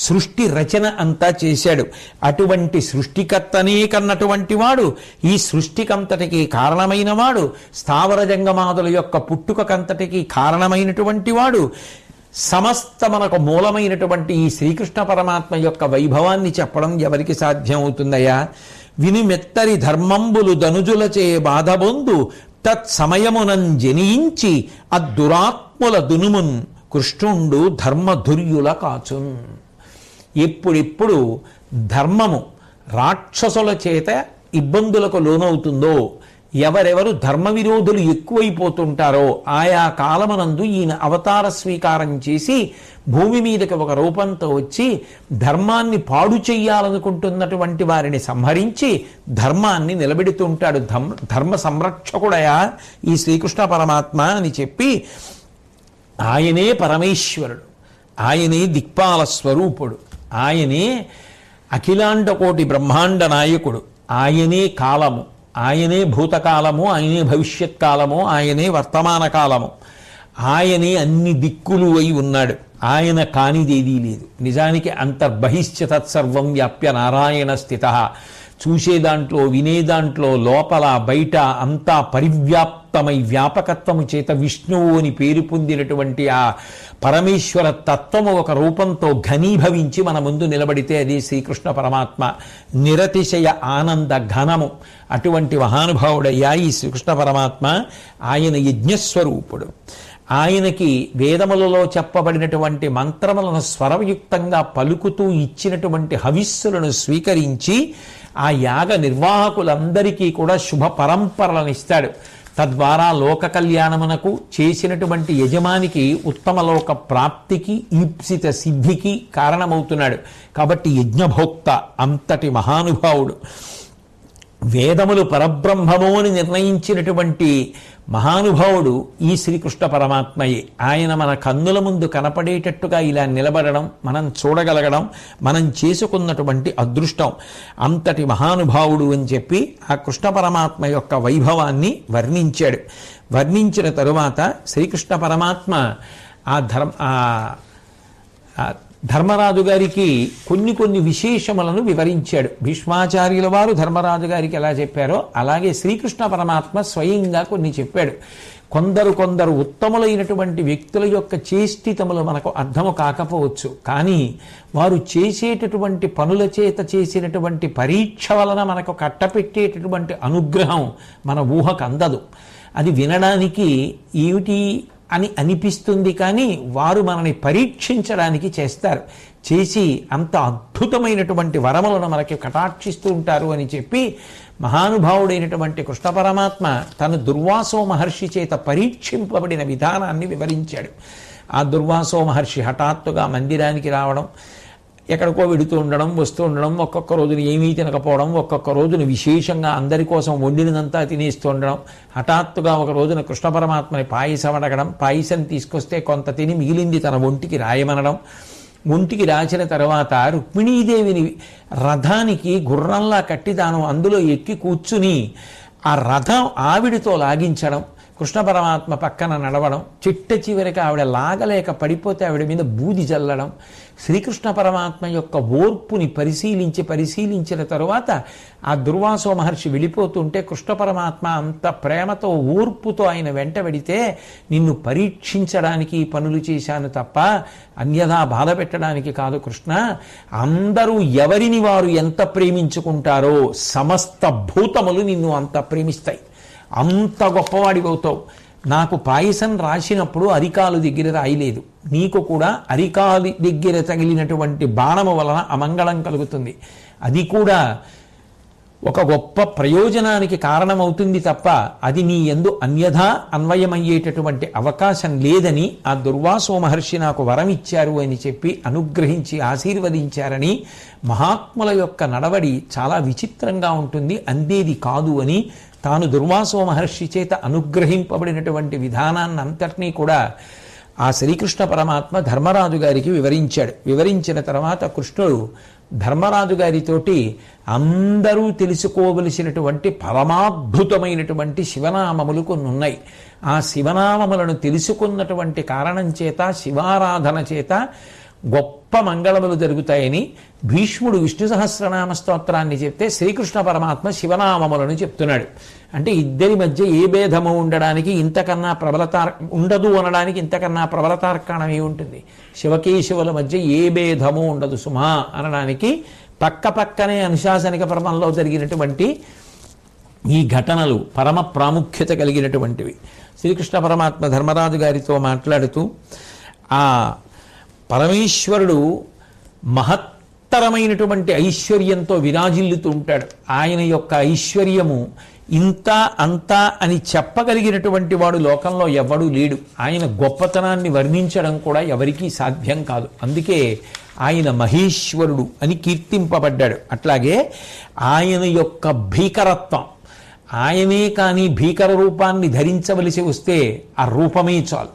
సృష్టి రచన అంతా చేశాడు. అటువంటి సృష్టికర్తనే కన్నటువంటి వాడు, ఈ సృష్టికంతటికి కారణమైన వాడు, స్థావర జంగమాదుల యొక్క పుట్టుకకంతటికి కారణమైనటువంటి వాడు, సమస్త మనకు మూలమైనటువంటి ఈ శ్రీకృష్ణ పరమాత్మ యొక్క వైభవాన్ని చెప్పడం ఎవరికి సాధ్యం అవుతుందయ్యా? వినిమెత్తరి ధర్మంబులు ధనుజులచే బాధబొందు తత్సమయమునం జనించి అద్దురాత్ముల దునుమున్ కృష్ణుండు ధర్మధుర్యుల కాచున్. ఎప్పుడెప్పుడు ధర్మము రాక్షసుల చేత ఇబ్బందులకు లోనవుతుందో, ఎవరెవరు ధర్మ విరోధులు ఎక్కువైపోతుంటారో ఆయా కాలమునందు ఈయన అవతార స్వీకారం చేసి భూమి మీదకి ఒక రూపంతో వచ్చి ధర్మాన్ని పాడు చెయ్యాలనుకుంటున్నటువంటి వారిని సంహరించి ధర్మాన్ని నిలబెడుతుంటాడు. ధర్మ సంరక్షకుడయా ఈ శ్రీకృష్ణ పరమాత్మ అని చెప్పి ఆయనే పరమేశ్వరుడు, ఆయనే దిక్పాల స్వరూపుడు, ఆయనే అఖిలాండ కోటి బ్రహ్మాండ నాయకుడు, ఆయనే కాలము, ఆయనే భూతకాలము, ఆయనే భవిష్యత్ కాలము, ఆయనే వర్తమాన కాలము, ఆయనే అన్ని దిక్కులు అయి ఉన్నాడు. ఆయన కానిదేదీ లేదు. నిజానికి అంతర్బహిశ్చ తత్సర్వం వ్యాప్య నారాయణ స్థిత. చూసే దాంట్లో, వినే దాంట్లో, లోపల బయట అంతా పరివ్యాప్తమై వ్యాపకత్వము చేత విష్ణువు అని పేరు పొందినటువంటి ఆ పరమేశ్వర తత్వము ఒక రూపంతో ఘనీభవించి మన ముందు నిలబడితే అది శ్రీకృష్ణ పరమాత్మ. నిరతిశయ ఆనంద ఘనము అటువంటి మహానుభావుడయ్యా ఈ శ్రీకృష్ణ పరమాత్మ. ఆయన యజ్ఞస్వరూపుడు. ఆయనకి వేదములలో చెప్పబడినటువంటి మంత్రములను స్వరయుక్తంగా పలుకుతూ ఇచ్చినటువంటి హవిస్సులను స్వీకరించి ఆ యాగ నిర్వాహకులందరికీ కూడా శుభ పరంపరలను ఇస్తాడు. తద్వారా లోక కళ్యాణమునకు చేసినటువంటి యజమానికి ఉత్తమ లోక ప్రాప్తికి ఈప్సిత సిద్ధికి కారణమవుతున్నాడు. కాబట్టి యజ్ఞభోక్త అంతటి మహానుభావుడు, వేదములు పరబ్రహ్మము అని నిర్ణయించినటువంటి మహానుభావుడు ఈ శ్రీకృష్ణ పరమాత్మయే. ఆయన మన కన్నుల ముందు కనపడేటట్టుగా ఇలా నిలబడడం, మనం చూడగలగడం మనం చేసుకున్నటువంటి అదృష్టం. అంతటి మహానుభావుడు అని చెప్పి ఆ కృష్ణ పరమాత్మ యొక్క వైభవాన్ని వర్ణించాడు. వర్ణించిన తరువాత శ్రీకృష్ణ పరమాత్మ ఆ ధర్మరాజు గారికి కొన్ని విశేషములను వివరించాడు. భీష్మాచార్యుల వారు ధర్మరాజు గారికి ఎలా చెప్పారో అలాగే శ్రీకృష్ణ పరమాత్మ స్వయంగా కొన్ని చెప్పాడు. కొందరు ఉత్తములైనటువంటి వ్యక్తుల యొక్క చేష్టితములు మనకు అర్థము కాకపోవచ్చు, కానీ వారు చేసేటటువంటి పనుల చేత చేసినటువంటి పరీక్ష వలన మనకు కట్టపెట్టేటటువంటి అనుగ్రహం మన ఊహకు అందదు. అది వినడానికి ఏమిటి అని అనిపిస్తుంది, కానీ వారు మనని పరీక్షించడానికి చేస్తారు. చేసి అంత అద్భుతమైనటువంటి వరములను మనకి కటాక్షిస్తూ ఉంటారు అని చెప్పి మహానుభావుడైనటువంటి కృష్ణ పరమాత్మ తన దుర్వాసో మహర్షి చేత పరీక్షింపబడిన విధానాన్ని వివరించాడు. ఆ దుర్వాసో మహర్షి హఠాత్తుగా మందిరానికి రావడం, ఎక్కడికో వెడుతూ ఉండడం, వస్తూ ఉండడం, ఒక్కొక్క రోజున ఏమీ తినకపోవడం, ఒక్కొక్క రోజున విశేషంగా అందరి కోసం వండినదంతా తినేస్తూ ఉండడం, హఠాత్తుగా ఒక రోజున కృష్ణ పరమాత్మని పాయసం అడగడం, పాయసం తీసుకొస్తే కొంత తిని మిగిలింది తన ఒంటికి రాయమనడం, ఒంటికి రాసిన తర్వాత రుక్మిణీదేవిని రథానికి గుర్రంలా కట్టి తాను అందులో ఎక్కి కూర్చుని ఆ రథం ఆవిడితో లాగించడం, కృష్ణ పరమాత్మ పక్కన నడవడం, చిట్ట చివరికి ఆవిడ లాగలేక పడిపోతే ఆవిడ మీద బూది జల్లడం, శ్రీకృష్ణ పరమాత్మ యొక్క ఓర్పుని పరిశీలించిన తరువాత ఆ దుర్వాసో మహర్షి వెళ్ళిపోతుంటే కృష్ణ పరమాత్మ అంత ప్రేమతో ఓర్పుతో ఆయన వెంట వెడితే, నిన్ను పరీక్షించడానికి ఈ పనులు చేశాను తప్ప అన్యథా బాధ పెట్టడానికి కాదు కృష్ణ. అందరూ ఎవరిని వారు ఎంత ప్రేమించుకుంటారో సమస్త భూతములు నిన్ను అంత ప్రేమిస్తాయి, అంత గొప్పవాడివవుతావు. నాకు పాయసం రాసినప్పుడు అరికాలు దగ్గర రాయలేదు, నీకు కూడా అరికాలు దగ్గర తగిలినటువంటి బాణము వలన అమంగళం కలుగుతుంది. అది కూడా ఒక గొప్ప ప్రయోజనానికి కారణమవుతుంది తప్ప అది నీ యందు అన్యథా అన్వయమయ్యేటటువంటి అవకాశం లేదని ఆ దుర్వాసో మహర్షి నాకు వరం ఇచ్చారు అని చెప్పి అనుగ్రహించి ఆశీర్వదించారని, మహాత్ముల యొక్క నడవడి చాలా విచిత్రంగా ఉంటుంది, అందేది కాదు అని తాను దుర్వాసో మహర్షి చేత అనుగ్రహింపబడినటువంటి విధానాన్ని అంతటినీ కూడా ఆ శ్రీకృష్ణ పరమాత్మ ధర్మరాజు గారికి వివరించాడు. వివరించిన తర్వాత కృష్ణుడు ధర్మరాజు గారితోటి అందరూ తెలుసుకోవలసినటువంటి పరమాద్భుతమైనటువంటి శివనామములు కొన్ని ఉన్నాయి. ఆ శివనామములను తెలుసుకున్నటువంటి కారణం చేత, శివారాధన చేత గొప్ప మంగళములు జరుగుతాయని భీష్ముడు విష్ణు సహస్రనామ స్తోత్రాన్ని చెప్తే శ్రీకృష్ణ పరమాత్మ శివనామములను చెప్తున్నాడు. అంటే ఇద్దరి మధ్య ఏ భేదము ఉండడానికి ఇంతకన్నా ఉండదు అనడానికి ఇంతకన్నా ప్రబలతార్కాణం ఏముంటుంది? శివకేశవుల మధ్య ఏ భేదము ఉండదు సుమా అనడానికి పక్క పక్కనే అనుశాసనిక పర్వంలో జరిగినటువంటి ఈ ఘటనలు పరమ ప్రాముఖ్యత కలిగినటువంటివి. శ్రీకృష్ణ పరమాత్మ ధర్మరాజు గారితో మాట్లాడుతూ ఆ పరమేశ్వరుడు మహత్తరమైనటువంటి ఐశ్వర్యంతో విరాజిల్లుతూ ఉంటాడు. ఆయన యొక్క ఐశ్వర్యము ఇంత అంతా అని చెప్పగలిగినటువంటి వాడు లోకంలో ఎవడూ లేడు. ఆయన గొప్పతనాన్ని వర్ణించడం కూడా ఎవరికీ సాధ్యం కాదు. అందుకే ఆయన మహేశ్వరుడు అని కీర్తింపబడ్డాడు. అట్లాగే ఆయన యొక్క భీకరత్వం, ఆయనే కానీ భీకర రూపాన్ని ధరించవలసి వస్తే ఆ రూపమే చాలు.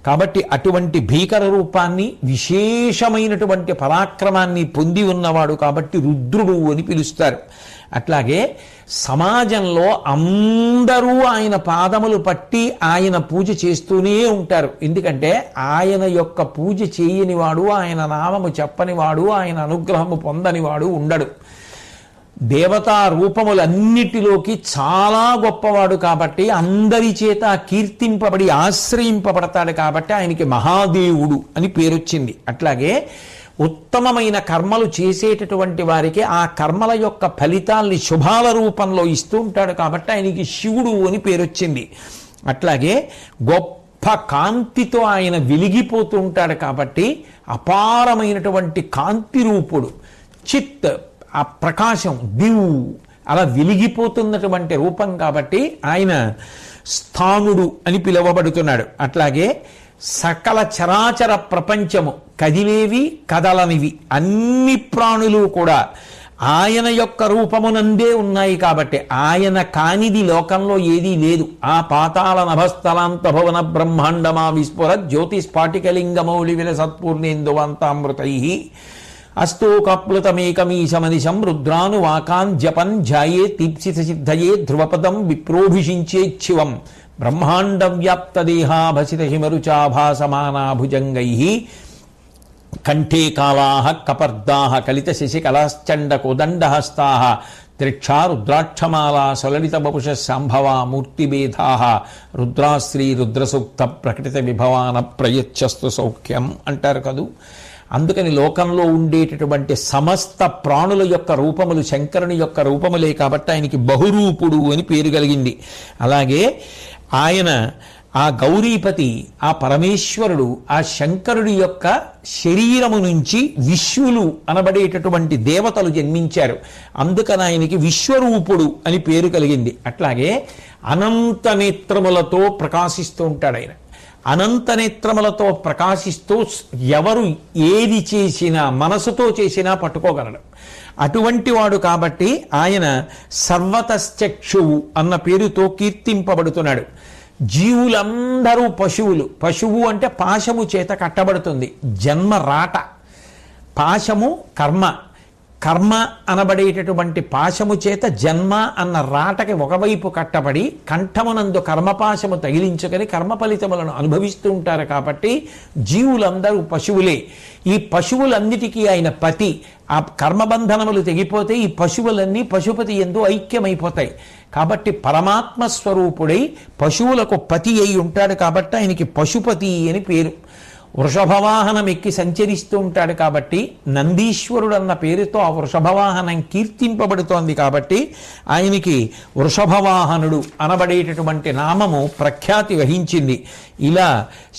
కాబట్టి అటువంటి భీకర రూపాన్ని, విశేషమైనటువంటి పరాక్రమాన్ని పొంది ఉన్నవాడు కాబట్టి రుద్రుడు అని పిలుస్తారు. అట్లాగే సమాజంలో అందరూ ఆయన పాదములు పట్టి ఆయన పూజ చేస్తూనే ఉంటారు. ఎందుకంటే ఆయన యొక్క పూజ చేయనివాడు, ఆయన నామము చెప్పనివాడు, ఆయన అనుగ్రహము పొందనివాడు ఉండడు. దేవతా రూపములన్నిటిలోకి చాలా గొప్పవాడు కాబట్టి అందరి చేత కీర్తింపబడి ఆశ్రయింపబడతాడు కాబట్టి ఆయనకి మహాదేవుడు అని పేరొచ్చింది. అట్లాగే ఉత్తమమైన కర్మలు చేసేటటువంటి వారికి ఆ కర్మల యొక్క ఫలితాల్ని శుభాల రూపంలో ఇస్తూ ఉంటాడు కాబట్టి ఆయనకి శివుడు అని పేరొచ్చింది. అట్లాగే గొప్ప కాంతితో ఆయన వెలిగిపోతూ ఉంటాడు కాబట్టి అపారమైనటువంటి కాంతి రూపుడు. చిత్ ఆ ప్రకాశం దివ్ అలా వెలిగిపోతున్నటువంటి రూపం కాబట్టి ఆయన స్థానుడు అని పిలువబడుతున్నాడు. అట్లాగే సకల చరాచర ప్రపంచము కదిలేవి కదలనివి అన్ని ప్రాణులు కూడా ఆయన యొక్క రూపమునందే ఉన్నాయి కాబట్టి ఆయన కానిది లోకంలో ఏదీ లేదు. ఆ పాతాళ నభస్థలాంత భవన బ్రహ్మాండమా విస్ఫుర జ్యోతిస్ఫాటికలింగమౌళి విలసత్పూర్ణేందువంతామృతై అస్తోకప్లుతమేకమీశమనిశం రుద్రాను వాకాన్ జపన్ ధ్యాయే దీప్సిత సిద్ధయే ధ్రువపదం విప్రోభిషించేచ్చివం బ్రహ్మాండ వ్యాప్త దేహాభసిత హిమరుచాభాసమానా భుజంగై కంఠే కాళాః కపర్దాః కలిత శశికళాశ్చండ కోదండహస్తాః త్రిక్షా రుద్రాక్షమాలా సలలిత వపుష సంభవా మూర్తిభేదాః రుద్రాశ్రీ రుద్రసూక్త ప్రకటిత విభవాన ప్రయచ్చస్తు సౌఖ్యం అంటారు కదూ. అందుకని లోకంలో ఉండేటటువంటి సమస్త ప్రాణుల యొక్క రూపములు శంకరుని యొక్క రూపములే కాబట్టి ఆయనకి బహురూపుడు అని పేరు కలిగింది. అలాగే ఆయన ఆ గౌరీపతి ఆ పరమేశ్వరుడు ఆ శంకరుడి యొక్క శరీరము నుంచి విశ్వలు అనబడేటటువంటి దేవతలు జన్మించారు. అందుకని ఆయనకి విశ్వరూపుడు అని పేరు కలిగింది. అట్లాగే అనంత నేత్రములతో ప్రకాశిస్తూ ఉంటాడు ఆయన. అనంత నేత్రములతో ప్రకాశిస్తూ ఎవరు ఏది చేసినా మనసుతో చేసినా పట్టుకోగలడు. అటువంటి వాడు కాబట్టి ఆయన సర్వతశ్చక్షువు అన్న పేరుతో కీర్తింపబడుతున్నాడు. జీవులందరూ పశువులు. పశువు అంటే పాశము చేత కట్టబడుతుంది. జన్మ రాట, పాశము కర్మ, కర్మ అనబడేటటువంటి పాశము చేత జన్మ అన్న రాటకి ఒకవైపు కట్టబడి కంఠమునందు కర్మపాశము తగిలించుకొని కర్మ ఫలితములను అనుభవిస్తూ ఉంటారు కాబట్టి జీవులందరూ పశువులే. ఈ పశువులన్నిటికీ ఆయన పతి. ఆ కర్మబంధనములు తెగిపోతే ఈ పశువులన్నీ పశుపతి యందు ఐక్యమైపోతాయి. కాబట్టి పరమాత్మ స్వరూపుడై పశువులకు పతి అయి ఉంటాడు కాబట్టి ఆయనకి పశుపతి అని పేరు. వృషభవాహనం ఎక్కి సంచరిస్తూ ఉంటాడు కాబట్టి నందీశ్వరుడు అన్న పేరుతో ఆ వృషభవాహనం కీర్తింపబడుతోంది కాబట్టి ఆయనకి వృషభవాహనుడు అనబడేటటువంటి నామము ప్రఖ్యాతి వహించింది. ఇలా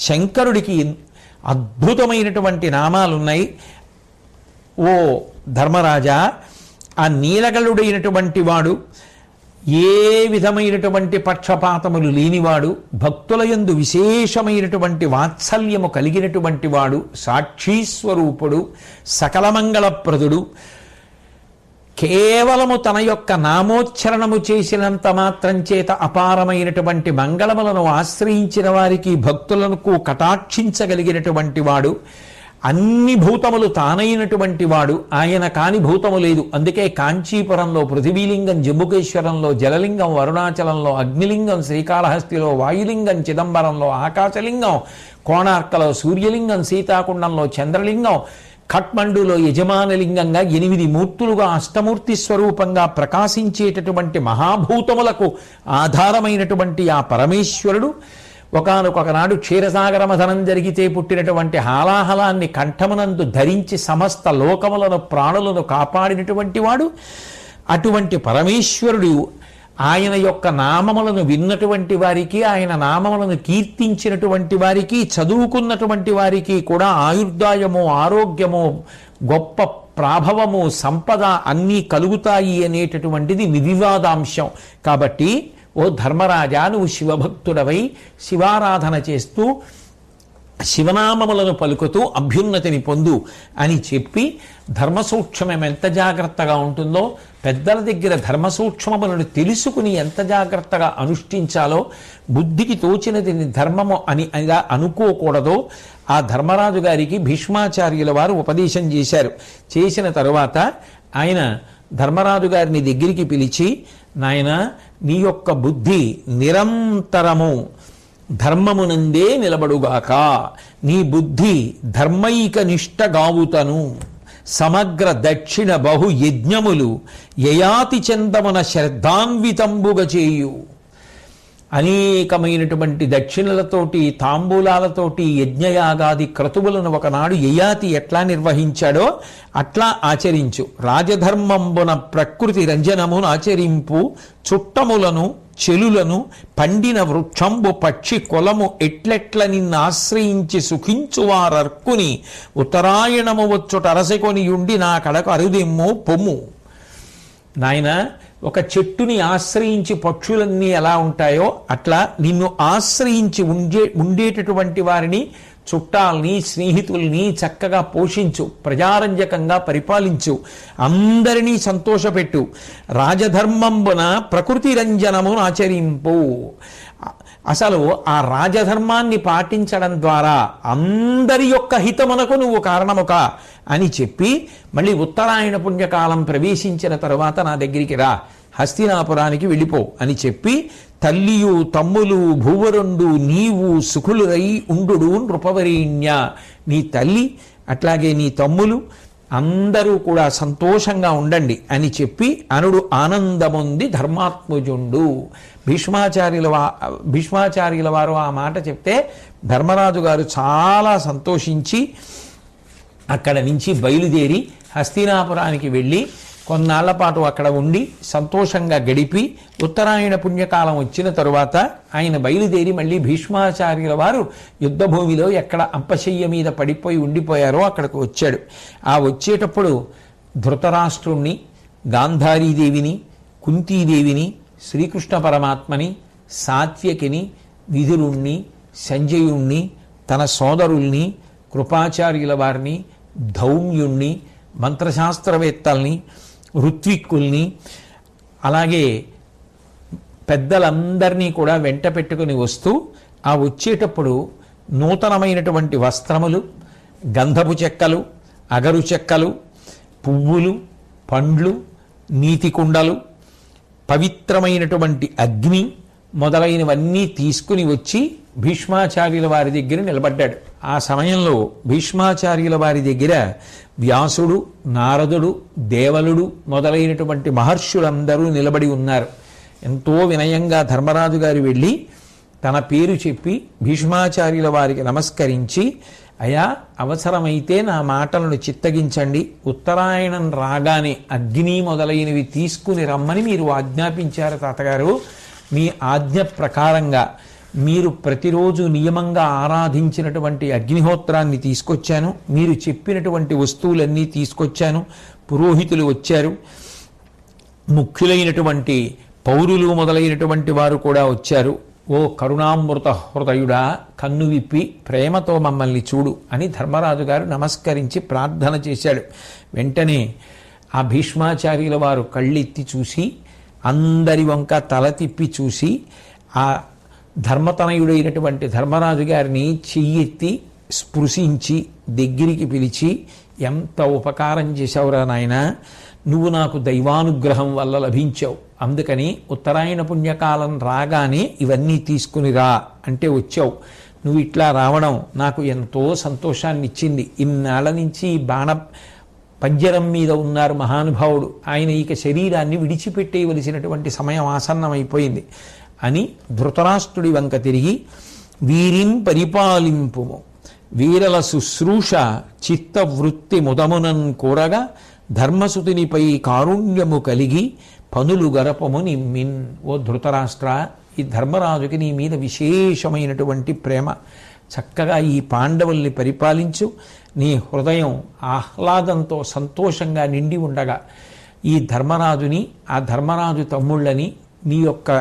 శంకరుడికి అద్భుతమైనటువంటి నామాలున్నాయి. ఓ ధర్మరాజా, ఆ నీలగలుడైనటువంటి వాడు, ఏ విధమైనటువంటి పక్షపాతములు లేనివాడు, భక్తుల యందు విశేషమైనటువంటి వాత్సల్యము కలిగినటువంటి వాడు, సాక్షీస్వరూపుడు, సకలమంగళప్రదుడు, కేవలము తన యొక్క నామోచ్చరణము చేసినంత మాత్రం చేత అపారమైనటువంటి మంగళములను ఆశ్రయించిన వారికి భక్తులకు కటాక్షించగలిగినటువంటి వాడు, అన్ని భూతములు తానైనటువంటి వాడు, ఆయన కాని భూతము లేదు. అందుకే కాంచీపురంలో పృథివీలింగం, జంబుకేశ్వరంలో జలలింగం, అరుణాచలంలో అగ్నిలింగం, శ్రీకాళహస్తిలో వాయులింగం, చిదంబరంలో ఆకాశలింగం, కోణార్కలో సూర్యలింగం, సీతాకుండంలో చంద్రలింగం, ఖట్మండులో యజమానలింగంగా 8 మూర్తులుగా అష్టమూర్తి స్వరూపంగా ప్రకాశించేటటువంటి మహాభూతములకు ఆధారమైనటువంటి ఆ పరమేశ్వరుడు ఒకానొకనాడు క్షీరసాగర మథనం జరిగితే పుట్టినటువంటి హాలాహలాన్ని కంఠమునందు ధరించి సమస్త లోకములను ప్రాణులను కాపాడినటువంటి వాడు. అటువంటి పరమేశ్వరుడు ఆయన యొక్క నామములను విన్నటువంటి వారికి, ఆయన నామములను కీర్తించినటువంటి వారికి, చదువుకున్నటువంటి వారికి కూడా ఆయుర్దాయము, ఆరోగ్యము, గొప్ప ప్రాభవము, సంపద అన్నీ కలుగుతాయి అనేటటువంటిది వివాదాంశం. కాబట్టి ఓ ధర్మరాజా, నువ్వు శివభక్తుడవై శివారాధన చేస్తూ శివనామములను పలుకుతూ అభ్యున్నతిని పొందు అని చెప్పి ధర్మసూక్ష్మం ఎంత జాగ్రత్తగా ఉంటుందో, పెద్దల దగ్గర ధర్మసూక్ష్మములను తెలుసుకుని ఎంత జాగ్రత్తగా అనుష్ఠించాలో, బుద్ధికి తోచినది ధర్మము అని ఇలా అనుకోకూడదో ఆ ధర్మరాజు గారికి భీష్మాచార్యుల వారు ఉపదేశం చేశారు. చేసిన తరువాత ఆయన ధర్మరాజు గారిని దగ్గరికి పిలిచి, నాయన, నీ యొక్క బుద్ధి నిరంతరము ధర్మమునందే నిలబడుగాక, నీ బుద్ధి ధర్మైక నిష్టగావుతను, సమగ్ర దక్షిణ బహు యజ్ఞములు యయాతి చందమున శ్రద్ధాన్వితంబుగ చేయు. అనేకమైనటువంటి దక్షిణలతోటి, తాంబూలాలతోటి యజ్ఞయాగాది క్రతువులను ఒకనాడు యయాతి ఎట్లా నిర్వహించాడో అట్లా ఆచరించు. రాజధర్మంబున ప్రకృతి రంజనమును ఆచరింపు, చుట్టములను చెలులను పండిన వృక్షంబు పక్షి కులము ఎట్లెట్ల నిన్ను ఆశ్రయించి సుఖించువారర్కుని ఉత్తరాయణము వచ్చుట అరసకొనియుండి నా కడకు అరుదెమ్మో పొమ్ము. నాయన, ఒక చెట్టుని ఆశ్రయించి పక్షులన్నీ ఎలా ఉంటాయో అట్లా నిన్ను ఆశ్రయించి ఉండేటటువంటి వారిని, చుట్టాలని, స్నేహితుల్ని చక్కగా పోషించు, ప్రజారంజకంగా పరిపాలించు, అందరినీ సంతోషపెట్టు, రాజధర్మంబున ప్రకృతి రంజనమును ఆచరింపు. అసలు ఆ రాజధర్మాన్ని పాటించడం ద్వారా అందరి యొక్క హితమునకు నువ్వు కారణముక అని చెప్పి మళ్ళీ ఉత్తరాయణ పుణ్యకాలం ప్రవేశించిన తరువాత నా దగ్గరికి రా, హస్తినాపురానికి వెళ్ళిపో అని చెప్పి తల్లియు తమ్ములు భూవరుండు నీవు సుఖులురై ఉండు నృపవరీణ్య, నీ తల్లి అట్లాగే నీ తమ్ములు అందరూ కూడా సంతోషంగా ఉండండి అని చెప్పి అనుడు ఆనందముంది ధర్మాత్మజుండు. భీష్మాచార్యుల వారు ఆ మాట చెప్తే ధర్మరాజు గారు చాలా సంతోషించి అక్కడ నుంచి బయలుదేరి హస్తినాపురానికి వెళ్ళి కొన్నాళ్ల పాటు అక్కడ ఉండి సంతోషంగా గడిపి ఉత్తరాయణ పుణ్యకాలం వచ్చిన తరువాత ఆయన బయలుదేరి మళ్ళీ భీష్మాచార్యుల వారు యుద్ధభూమిలో ఎక్కడ అంపశయ్య మీద పడిపోయి ఉండిపోయారో అక్కడికి వచ్చాడు. ఆ వచ్చేటప్పుడు ధృతరాష్ట్రుణ్ణి, గాంధారీదేవిని, కుంతీదేవిని, శ్రీకృష్ణ పరమాత్మని, సాత్యకిని, విదురుణ్ణి, సంజయుణ్ణి, తన సోదరుల్ని, కృపాచార్యుల వారిని, ధౌమ్యుణ్ణి, మంత్రశాస్త్రవేత్తల్ని, ఋత్విక్కుల్ని, అలాగే పెద్దలందరినీ కూడా వెంట పెట్టుకుని వస్తూ ఆ వచ్చేటప్పుడు నూతనమైనటువంటి వస్త్రములు, గంధపు చెక్కలు, అగరు చెక్కలు, పువ్వులు, పండ్లు, నీతి కుండలు, పవిత్రమైనటువంటి అగ్ని మొదలైనవన్నీ తీసుకుని వచ్చి భీష్మాచార్యుల వారి దగ్గర నిలబడ్డాడు. ఆ సమయంలో భీష్మాచార్యుల వారి దగ్గర వ్యాసుడు, నారదుడు, దేవలుడు మొదలైనటువంటి మహర్షులందరూ నిలబడి ఉన్నారు. ఎంతో వినయంగా ధర్మరాజు గారు వెళ్ళి తన పేరు చెప్పి భీష్మాచార్యుల వారికి నమస్కరించి, అయా అవసరమైతే నా మాటలను చిత్తగించండి, ఉత్తరాయణం రాగానే అగ్ని మొదలైనవి తీసుకుని రమ్మని మీరు ఆజ్ఞాపించారు తాతగారు. మీ ఆజ్ఞ ప్రకారంగా మీరు ప్రతిరోజు నియమంగా ఆరాధించినటువంటి అగ్నిహోత్రాన్ని తీసుకొచ్చాను, మీరు చెప్పినటువంటి వస్తువులన్నీ తీసుకొచ్చాను, పురోహితులు వచ్చారు, ముఖ్యులైనటువంటి పౌరులు మొదలైనటువంటి వారు కూడా వచ్చారు. ఓ కరుణామృత హృదయుడా, కన్ను విప్పి ప్రేమతో మమ్మల్ని చూడు అని ధర్మరాజు గారు నమస్కరించి ప్రార్థన చేశాడు. వెంటనే ఆ భీష్మాచార్యుల వారు కళ్ళెత్తి చూసి అందరి వంక తల తిప్పి చూసి ఆ ధర్మతనయుడైనటువంటి ధర్మరాజు గారిని చెయ్యెత్తి స్పృశించి దగ్గరికి పిలిచి, ఎంత ఉపకారం చేశావురా నాయనా, నువ్వు నాకు దైవానుగ్రహం వల్ల లభించావు, అందుకని ఉత్తరాయణ పుణ్యకాలం రాగానే ఇవన్నీ తీసుకుని రా అంటే వచ్చావు. నువ్వు ఇట్లా రావడం నాకు ఎంతో సంతోషాన్ని ఇచ్చింది. ఇన్నాళ్ళ నుంచి బాణ పంజరం మీద ఉన్నారు మహానుభావుడు, ఆయన ఇక శరీరాన్ని విడిచిపెట్టేయవలసినటువంటి సమయం ఆసన్నమైపోయింది అని ధృతరాష్ట్రుడి వంక తిరిగి, వీరిన్ పరిపాలింపుము వీరల శుశ్రూష చిత్తవృత్తి ముదమునన్ కోరగా ధర్మసుతునిపై కారుణ్యము కలిగి పనులు గరపము నిమ్మిన్. ఓ ధృతరాష్ట్ర, ఈ ధర్మరాజుకి నీ మీద విశేషమైనటువంటి ప్రేమ, చక్కగా ఈ పాండవుల్ని పరిపాలించు. నీ హృదయం ఆహ్లాదంతో సంతోషంగా నిండి ఉండగా ఈ ధర్మరాజుని, ఆ ధర్మరాజు తమ్ముళ్ళని, నీ యొక్క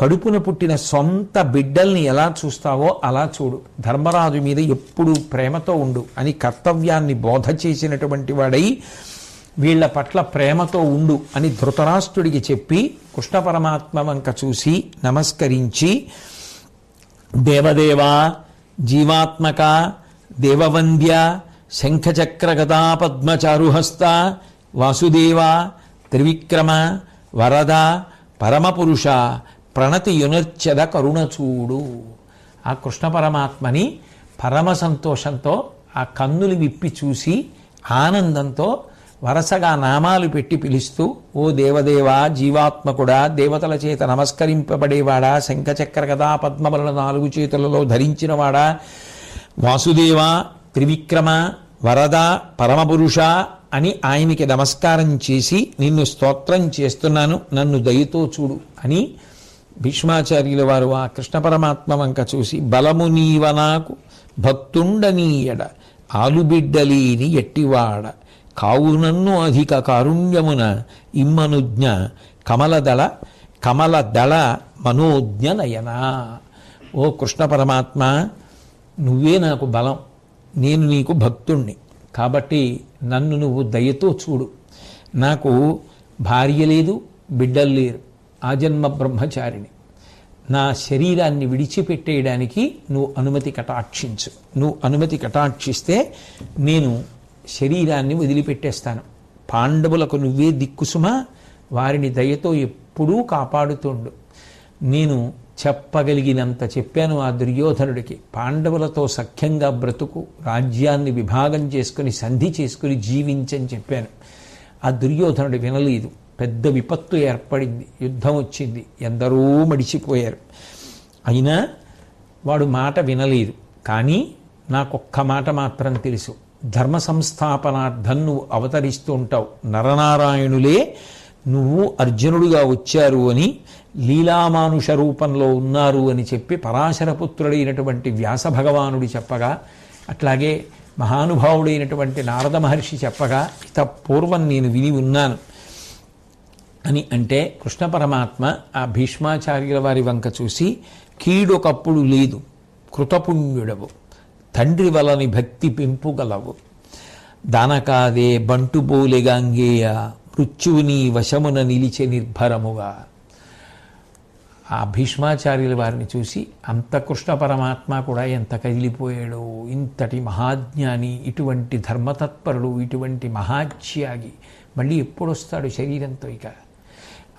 కడుపున పుట్టిన సొంత బిడ్డల్ని ఎలా చూస్తావో అలా చూడు, ధర్మరాజు మీద ఎప్పుడూ ప్రేమతో ఉండు అని కర్తవ్యాన్ని బోధ చేసినటువంటి వాడై వీళ్ల పట్ల ప్రేమతో ఉండు అని ధృతరాష్ట్రుడికి చెప్పి కృష్ణ పరమాత్మ వంక చూసి నమస్కరించి, దేవదేవా, జీవాత్మక, దేవవంద్య, శంఖచక్రగదా పద్మచారుహస్త, వాసుదేవ, త్రివిక్రమ, వరద, పరమపురుష, ప్రణతి యునర్చద కరుణచూడు. ఆ కృష్ణ పరమాత్మని పరమ సంతోషంతో ఆ కన్నులు విప్పి చూసి ఆనందంతో వరసగా నామాలు పెట్టి పిలుస్తూ, ఓ దేవదేవా, జీవాత్మకుడా, దేవతల చేత నమస్కరింపబడేవాడా, శంఖచక్ర గదా పద్మములను 4 చేతులలో ధరించినవాడా, వాసుదేవ, త్రివిక్రమ, వరద, పరమపురుష అని ఆయనకి నమస్కారం చేసి నిన్ను స్తోత్రం చేస్తున్నాను, నన్ను దయతో చూడు అని భీష్మాచార్యుల వారు ఆ కృష్ణ పరమాత్మ వంక చూసి బలము నీవ నాకు భక్తుండనీయడ ఆలుబిడ్డలీని ఎట్టివాడ కావునన్ను అధిక కారుణ్యమున ఇమ్మనుజ్ఞ కమలదళ మనోజ్ఞ నయనా. ఓ కృష్ణ పరమాత్మ, నువ్వే నాకు బలం, నేను నీకు భక్తుణ్ణి, కాబట్టి నన్ను నువ్వు దయతో చూడు. నాకు భార్య లేదు, బిడ్డలు లేరు, ఆజన్మ బ్రహ్మచారిణి. నా శరీరాన్ని విడిచిపెట్టేయడానికి నువ్వు అనుమతి కటాక్షించు. నువ్వు అనుమతి కటాక్షిస్తే నేను శరీరాన్ని వదిలిపెట్టేస్తాను. పాండవులకు నువ్వే దిక్కుసుమా, వారిని దయతో ఎప్పుడూ కాపాడుతుండు. నేను చెప్పగలిగినంత చెప్పాను ఆ దుర్యోధనుడికి. పాండవులతో సఖ్యంగా బ్రతుకు, రాజ్యాన్ని విభాగం చేసుకుని సంధి చేసుకుని జీవించని చెప్పాను. ఆ దుర్యోధనుడు వినలేదు. పెద్ద విపత్తు ఏర్పడింది, యుద్ధం వచ్చింది, ఎందరో మడిచిపోయారు. అయినా వాడు మాట వినలేదు. కానీ నాకొక్క మాట మాత్రం తెలుసు, ధర్మ సంస్థాపనార్థం నువ్వు అవతరిస్తూ ఉంటావు, నరనారాయణులే నువ్వు అర్జునుడుగా వచ్చారు అని, లీలామానుష రూపంలో ఉన్నారు అని చెప్పి పరాశరపుత్రుడైనటువంటి వ్యాస భగవానుడు చెప్పగా, అట్లాగే మహానుభావుడైనటువంటి నారద మహర్షి చెప్పగా ఇత పూర్వం నేను విని ఉన్నాను అని అంటే, కృష్ణ పరమాత్మ ఆ భీష్మాచార్యుల వారి వంక చూసి, కీడొకప్పుడు లేదు, కృతపుణ్యుడవు, తండ్రి వలని భక్తి పెంపుగలవు, దానకాదే బంటుబోలెగాంగేయ మృత్యువుని వశమున నిలిచే నిర్భరముగా. ఆ భీష్మాచార్యుల వారిని చూసి అంత కృష్ణ పరమాత్మ కూడా ఎంత కదిలిపోయాడో, ఇంతటి మహాజ్ఞాని, ఇటువంటి ధర్మతత్పరుడు, ఇటువంటి మహాత్యాగి మళ్ళీ ఎప్పుడు వస్తాడు శరీరంతో ఇక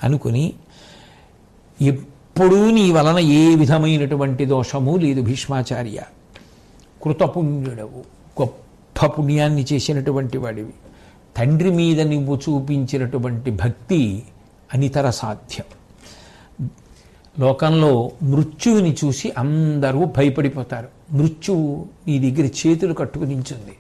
అనుకుని, ఎప్పుడూ నీ వలన ఏ విధమైనటువంటి దోషము లేదు భీష్మాచార్య, కృతపుణ్యుడవు, గొప్ప పుణ్యాన్ని చేసినటువంటి వాడివి, తండ్రి మీద నువ్వు చూపించినటువంటి భక్తి అనితర సాధ్యం. లోకంలో మృత్యువుని చూసి అందరూ భయపడిపోతారు. మృత్యువు నీ దగ్గర చేతులు కట్టుకుని నించుంది,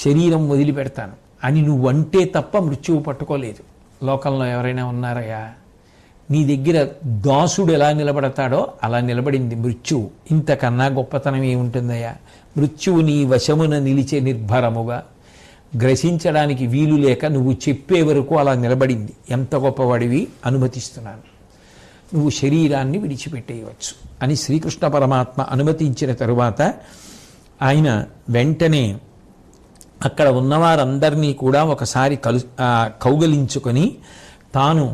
శరీరం వదిలిపెడతాను అని నువ్వంటే తప్ప మృత్యువు పట్టుకోలేదు. లోకంలో ఎవరైనా ఉన్నారయ్యా? నీ దగ్గర దాసుడు ఎలా నిలబడతాడో అలా నిలబడింది మృత్యువు. ఇంతకన్నా గొప్పతనం ఏముంటుందయ్యా? మృత్యువు నీ వశమున నిలిచే నిర్భరముగా, గ్రసించడానికి వీలు లేక నువ్వు చెప్పే వరకు అలా నిలబడింది. ఎంత గొప్పవాడివి, అనుమతిస్తున్నాను, నువ్వు శరీరాన్ని విడిచిపెట్టేయవచ్చు అని శ్రీకృష్ణ పరమాత్మ అనుమతించిన తరువాత ఆయన వెంటనే అక్కడ ఉన్నవారందరినీ కూడా ఒకసారి కౌగలించుకొని, తాను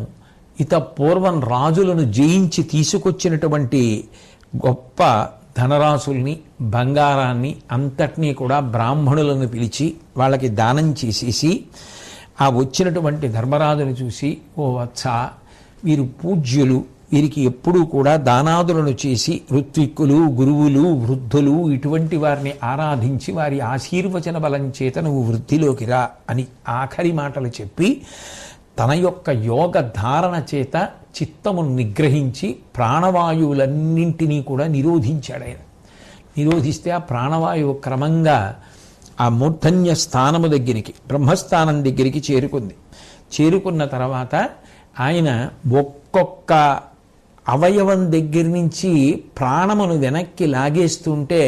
ఇత పూర్వం రాజులను జయించి తీసుకొచ్చినటువంటి గొప్ప ధనరాశుల్ని, బంగారాన్ని అంతటినీ కూడా బ్రాహ్మణులను పిలిచి వాళ్ళకి దానం చేసేసి, ఆ వచ్చినటువంటి ధర్మరాజును చూసి, ఓ వత్స, వీరు పూజ్యులు, వీరికి ఎప్పుడూ కూడా దానాదులను చేసి ఋత్విక్కులు, గురువులు, వృద్ధులు ఇటువంటి వారిని ఆరాధించి వారి ఆశీర్వచన బలం చేత నువ్వు వృద్ధిలోకి రా అని ఆఖరి మాటలు చెప్పి, తన యొక్క యోగ ధారణ చేత చిత్తమును నిగ్రహించి ప్రాణవాయువులన్నింటినీ కూడా నిరోధించాడు ఆయన. నిరోధిస్తే ఆ ప్రాణవాయువు క్రమంగా ఆ మూర్ధన్య స్థానము దగ్గరికి, బ్రహ్మస్థానం దగ్గరికి చేరుకున్న తర్వాత ఆయన ఒక్కొక్క అవయవం దగ్గర నుంచి ప్రాణమును వెనక్కి లాగేస్తుంటే,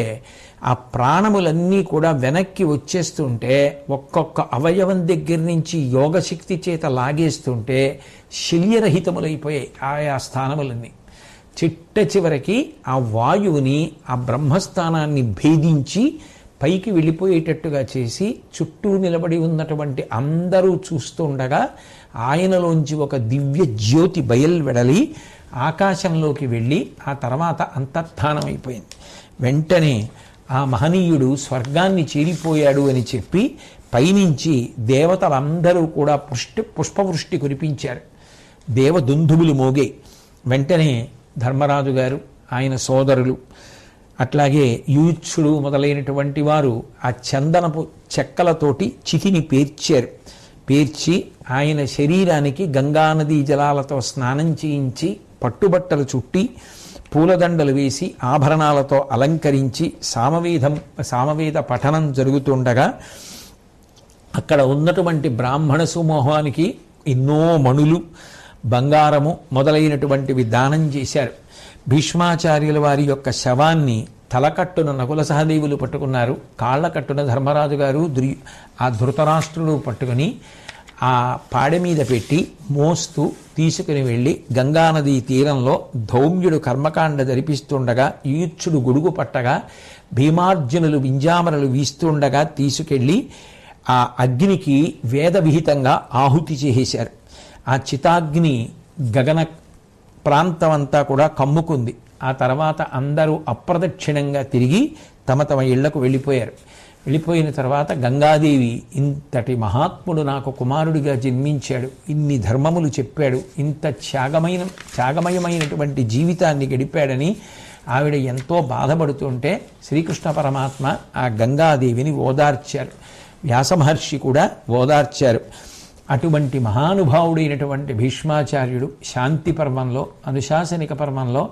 ఆ ప్రాణములన్నీ కూడా వెనక్కి వచ్చేస్తుంటే, ఒక్కొక్క అవయవం దగ్గర నుంచి యోగశక్తి చేత లాగేస్తుంటే శల్యరహితములైపోయాయి ఆయా స్థానములన్నీ. చివరికి ఆ వాయువుని, ఆ బ్రహ్మస్థానాన్ని భేదించి పైకి వెళ్ళిపోయేటట్టుగా చేసి చుట్టూ నిలబడి ఉన్నటువంటి అందరూ చూస్తుండగా ఆయనలోంచి ఒక దివ్య జ్యోతి బయల్వెడలి ఆకాశంలోకి వెళ్ళి ఆ తర్వాత అంతర్ధానమైపోయింది. వెంటనే ఆ మహనీయుడు స్వర్గాన్ని చేరిపోయాడు అని చెప్పి పైనుంచి దేవతలందరూ కూడా పుష్పవృష్టి కురిపించారు. దేవదుందుబులు మోగే. వెంటనే ధర్మరాజు గారు, ఆయన సోదరులు, అట్లాగే యూత్సుడు మొదలైనటువంటి వారు ఆ చందనపు చెక్కలతోటి చితిని పేర్చి ఆయన శరీరానికి గంగానదీ జలాలతో స్నానం చేయించి, పట్టుబట్టలు చుట్టి, పూలదండలు వేసి, ఆభరణాలతో అలంకరించి సామవేద పఠనం జరుగుతుండగా అక్కడ ఉన్నటువంటి బ్రాహ్మణ సమూహానికి ఎన్నో మణులు, బంగారము మొదలైనటువంటివి దానం చేశారు. భీష్మాచార్యుల వారి యొక్క శవాన్ని తలకట్టున నకుల సహదేవులు పట్టుకున్నారు, కాళ్ళకట్టున ధర్మరాజు గారు ఆ ధృతరాష్ట్రులు పట్టుకుని ఆ పాడె మీద పెట్టి మోస్తూ తీసుకుని వెళ్ళి గంగానదీ తీరంలో ధౌమ్యుడు కర్మకాండ జరిపిస్తుండగా యూచ్చుడు గొడుగు పట్టగా భీమార్జునులు వింజామరలు వీస్తుండగా తీసుకెళ్ళి ఆ అగ్నికి వేద విహితంగా ఆహుతి చేసేశారు. ఆ చితాగ్ని గగన ప్రాంతం అంతా కూడా కమ్ముకుంది. ఆ తర్వాత అందరూ అప్రదక్షిణంగా తిరిగి తమ తమ ఇళ్లకు వెళ్ళిపోయారు. వెళ్ళిపోయిన తర్వాత గంగాదేవి, ఇంతటి మహాత్ముడు నాకు కుమారుడిగా జన్మించాడు, ఇన్ని ధర్మములు చెప్పాడు, ఇంత త్యాగమయమైనటువంటి జీవితాన్ని గడిపాడని ఆవిడ ఎంతో బాధపడుతుంటే శ్రీకృష్ణ పరమాత్మ ఆ గంగాదేవిని ఓదార్చారు. వ్యాసమహర్షి కూడా ఓదార్చారు. అటువంటి మహానుభావుడైనటువంటి భీష్మాచార్యుడు శాంతి పర్వంలో, అనుశాసనిక పర్వంలో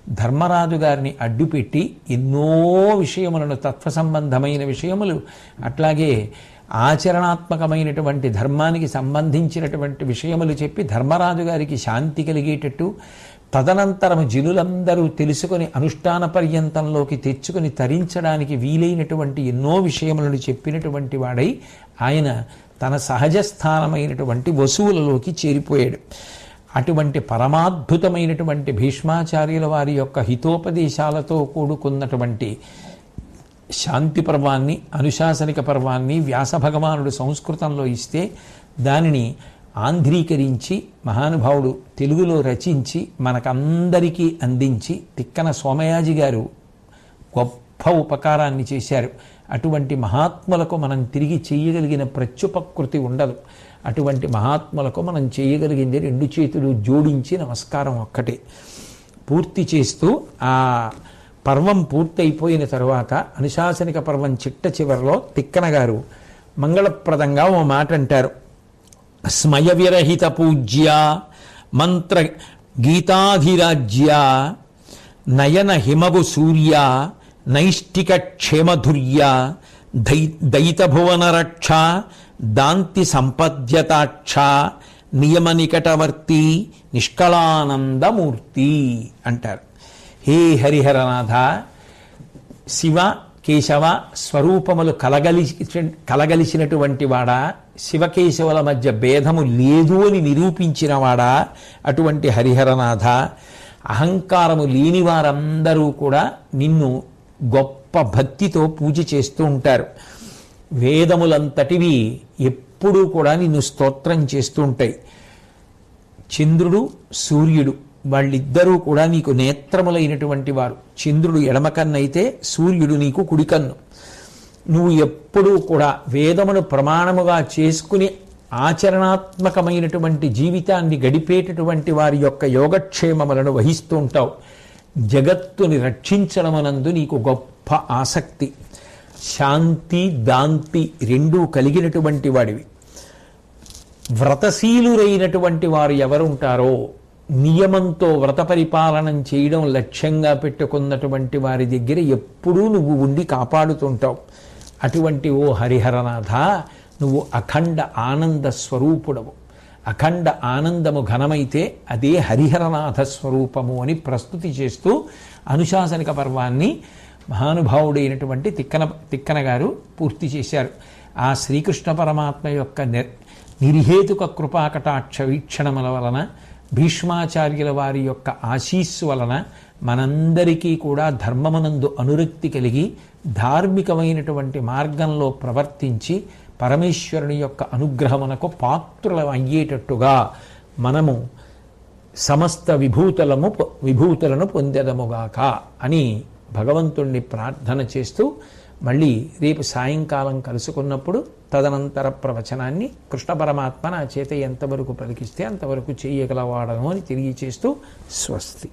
ధర్మరాజు గారిని అడ్డుపెట్టి ఎన్నో విషయములను, తత్వ సంబంధమైన విషయములు, అట్లాగే ఆచరణాత్మకమైనటువంటి ధర్మానికి సంబంధించినటువంటి విషయములు చెప్పి ధర్మరాజు గారికి శాంతి కలిగేటట్టు, తదనంతరం జనులందరూ తెలుసుకొని అనుష్ఠాన పర్యంతంలోకి తెచ్చుకొని తరించడానికి వీలైనటువంటి ఎన్నో విషయములను చెప్పినటువంటి వాడై ఆయన తన సహజ స్థానమైనటువంటి వసువులలోకి చేరిపోయాడు. అటువంటి పరమాద్భుతమైనటువంటి భీష్మాచార్యుల వారి యొక్క హితోపదేశాలతో కూడుకున్నటువంటి శాంతి పర్వాన్ని, అనుశాసనిక పర్వాన్ని వ్యాస భగవానుడు సంస్కృతంలో ఇస్తే దానిని ఆంధ్రీకరించి మహానుభావుడు తెలుగులో రచించి మనకందరికీ అందించి తిక్కన సోమయాజి గారు గొప్ప ఉపకారాన్ని చేశారు. అటువంటి మహాత్ములకు మనం తిరిగి చేయగలిగిన ప్రత్యుపకృతి ఉండదు. అటువంటి మహాత్ములకు మనం చేయగలిగింది రెండు చేతులు జోడించి నమస్కారం ఒక్కటే పూర్తి చేస్తూ ఆ పర్వం పూర్తయిపోయిన తరువాత అనుశాసనిక పర్వం చిట్ట చివరిలో తిక్కన గారు మంగళప్రదంగా ఓ మాట అంటారు. స్మయ విరహిత పూజ్య మంత్ర గీతాధిరాజ్య నయన హిమవు సూర్య నైష్టిక క్షేమధుర్య దయితభువన రక్ష దాంతి సంపద్యతాక్ష నియమ నికటవర్తి నిష్కళానందమూర్తి అంటారు. హే హరిహరనాథ, శివ కేశవ స్వరూపములు కలగలిసినటువంటి వాడా, శివకేశవుల మధ్య భేదము లేదు అని నిరూపించిన వాడా, అటువంటి హరిహరనాథ, అహంకారము లేని వారందరూ కూడా నిన్ను గొప్ప భక్తితో పూజ చేస్తూ ఉంటారు. వేదములంతటివి ఎప్పుడూ కూడా నిన్ను స్తోత్రం చేస్తూ ఉంటాయి. చంద్రుడు సూర్యుడు వాళ్ళిద్దరూ కూడా నీకు నేత్రములైనటువంటి వారు. చంద్రుడు ఎడమకన్నైతే సూర్యుడు నీకు కుడికన్ను. నువ్వు ఎప్పుడూ కూడా వేదమును ప్రమాణముగా చేసుకుని ఆచరణాత్మకమైనటువంటి జీవితాన్ని గడిపేటటువంటి వారి యొక్క యోగక్షేమములను వహిస్తూ ఉంటావు. జగత్తుని రక్షించడమనందు నీకు గొప్ప ఆసక్తి. శాంతి దాంతి రెండూ కలిగినటువంటి వాడివి. వ్రతశీలురైనటువంటి వారు ఎవరుంటారో, నియమంతో వ్రత పరిపాలనం చేయడం లక్ష్యంగా పెట్టుకున్నటువంటి వారి దగ్గర ఎప్పుడూ నువ్వు ఉండి కాపాడుతుంటావు. అటువంటి ఓ హరిహరనాథ, నువ్వు అఖండ ఆనంద స్వరూపుడవు. అఖండ ఆనందము ఘనమైతే అదే హరిహరనాథ స్వరూపము అని ప్రస్తుతి చేస్తూ అనుశాసనిక పర్వాన్ని మహానుభావుడైనటువంటి తిక్కన గారు పూర్తి చేశారు. ఆ శ్రీకృష్ణ పరమాత్మ యొక్క నిర్హేతుక కృపాకటాక్ష వీక్షణముల వలన, భీష్మాచార్యుల వారి యొక్క ఆశీస్సు వలన మనందరికీ కూడా ధర్మమునందు అనురక్తి కలిగి ధార్మికమైనటువంటి మార్గంలో ప్రవర్తించి పరమేశ్వరుని యొక్క అనుగ్రహమునకు పాత్రుల అయ్యేటట్టుగా మనము సమస్త విభూతులను పొందెదముగాక అని భగవంతుణ్ణి ప్రార్థన చేస్తూ మళ్ళీ రేపు సాయంకాలం కలుసుకున్నప్పుడు తదనంతర ప్రవచనాన్ని కృష్ణ పరమాత్మ నా చేత ఎంతవరకు పలికిస్తే అంతవరకు చేయగలవాడను అని తెలియచేస్తూ స్వస్తి.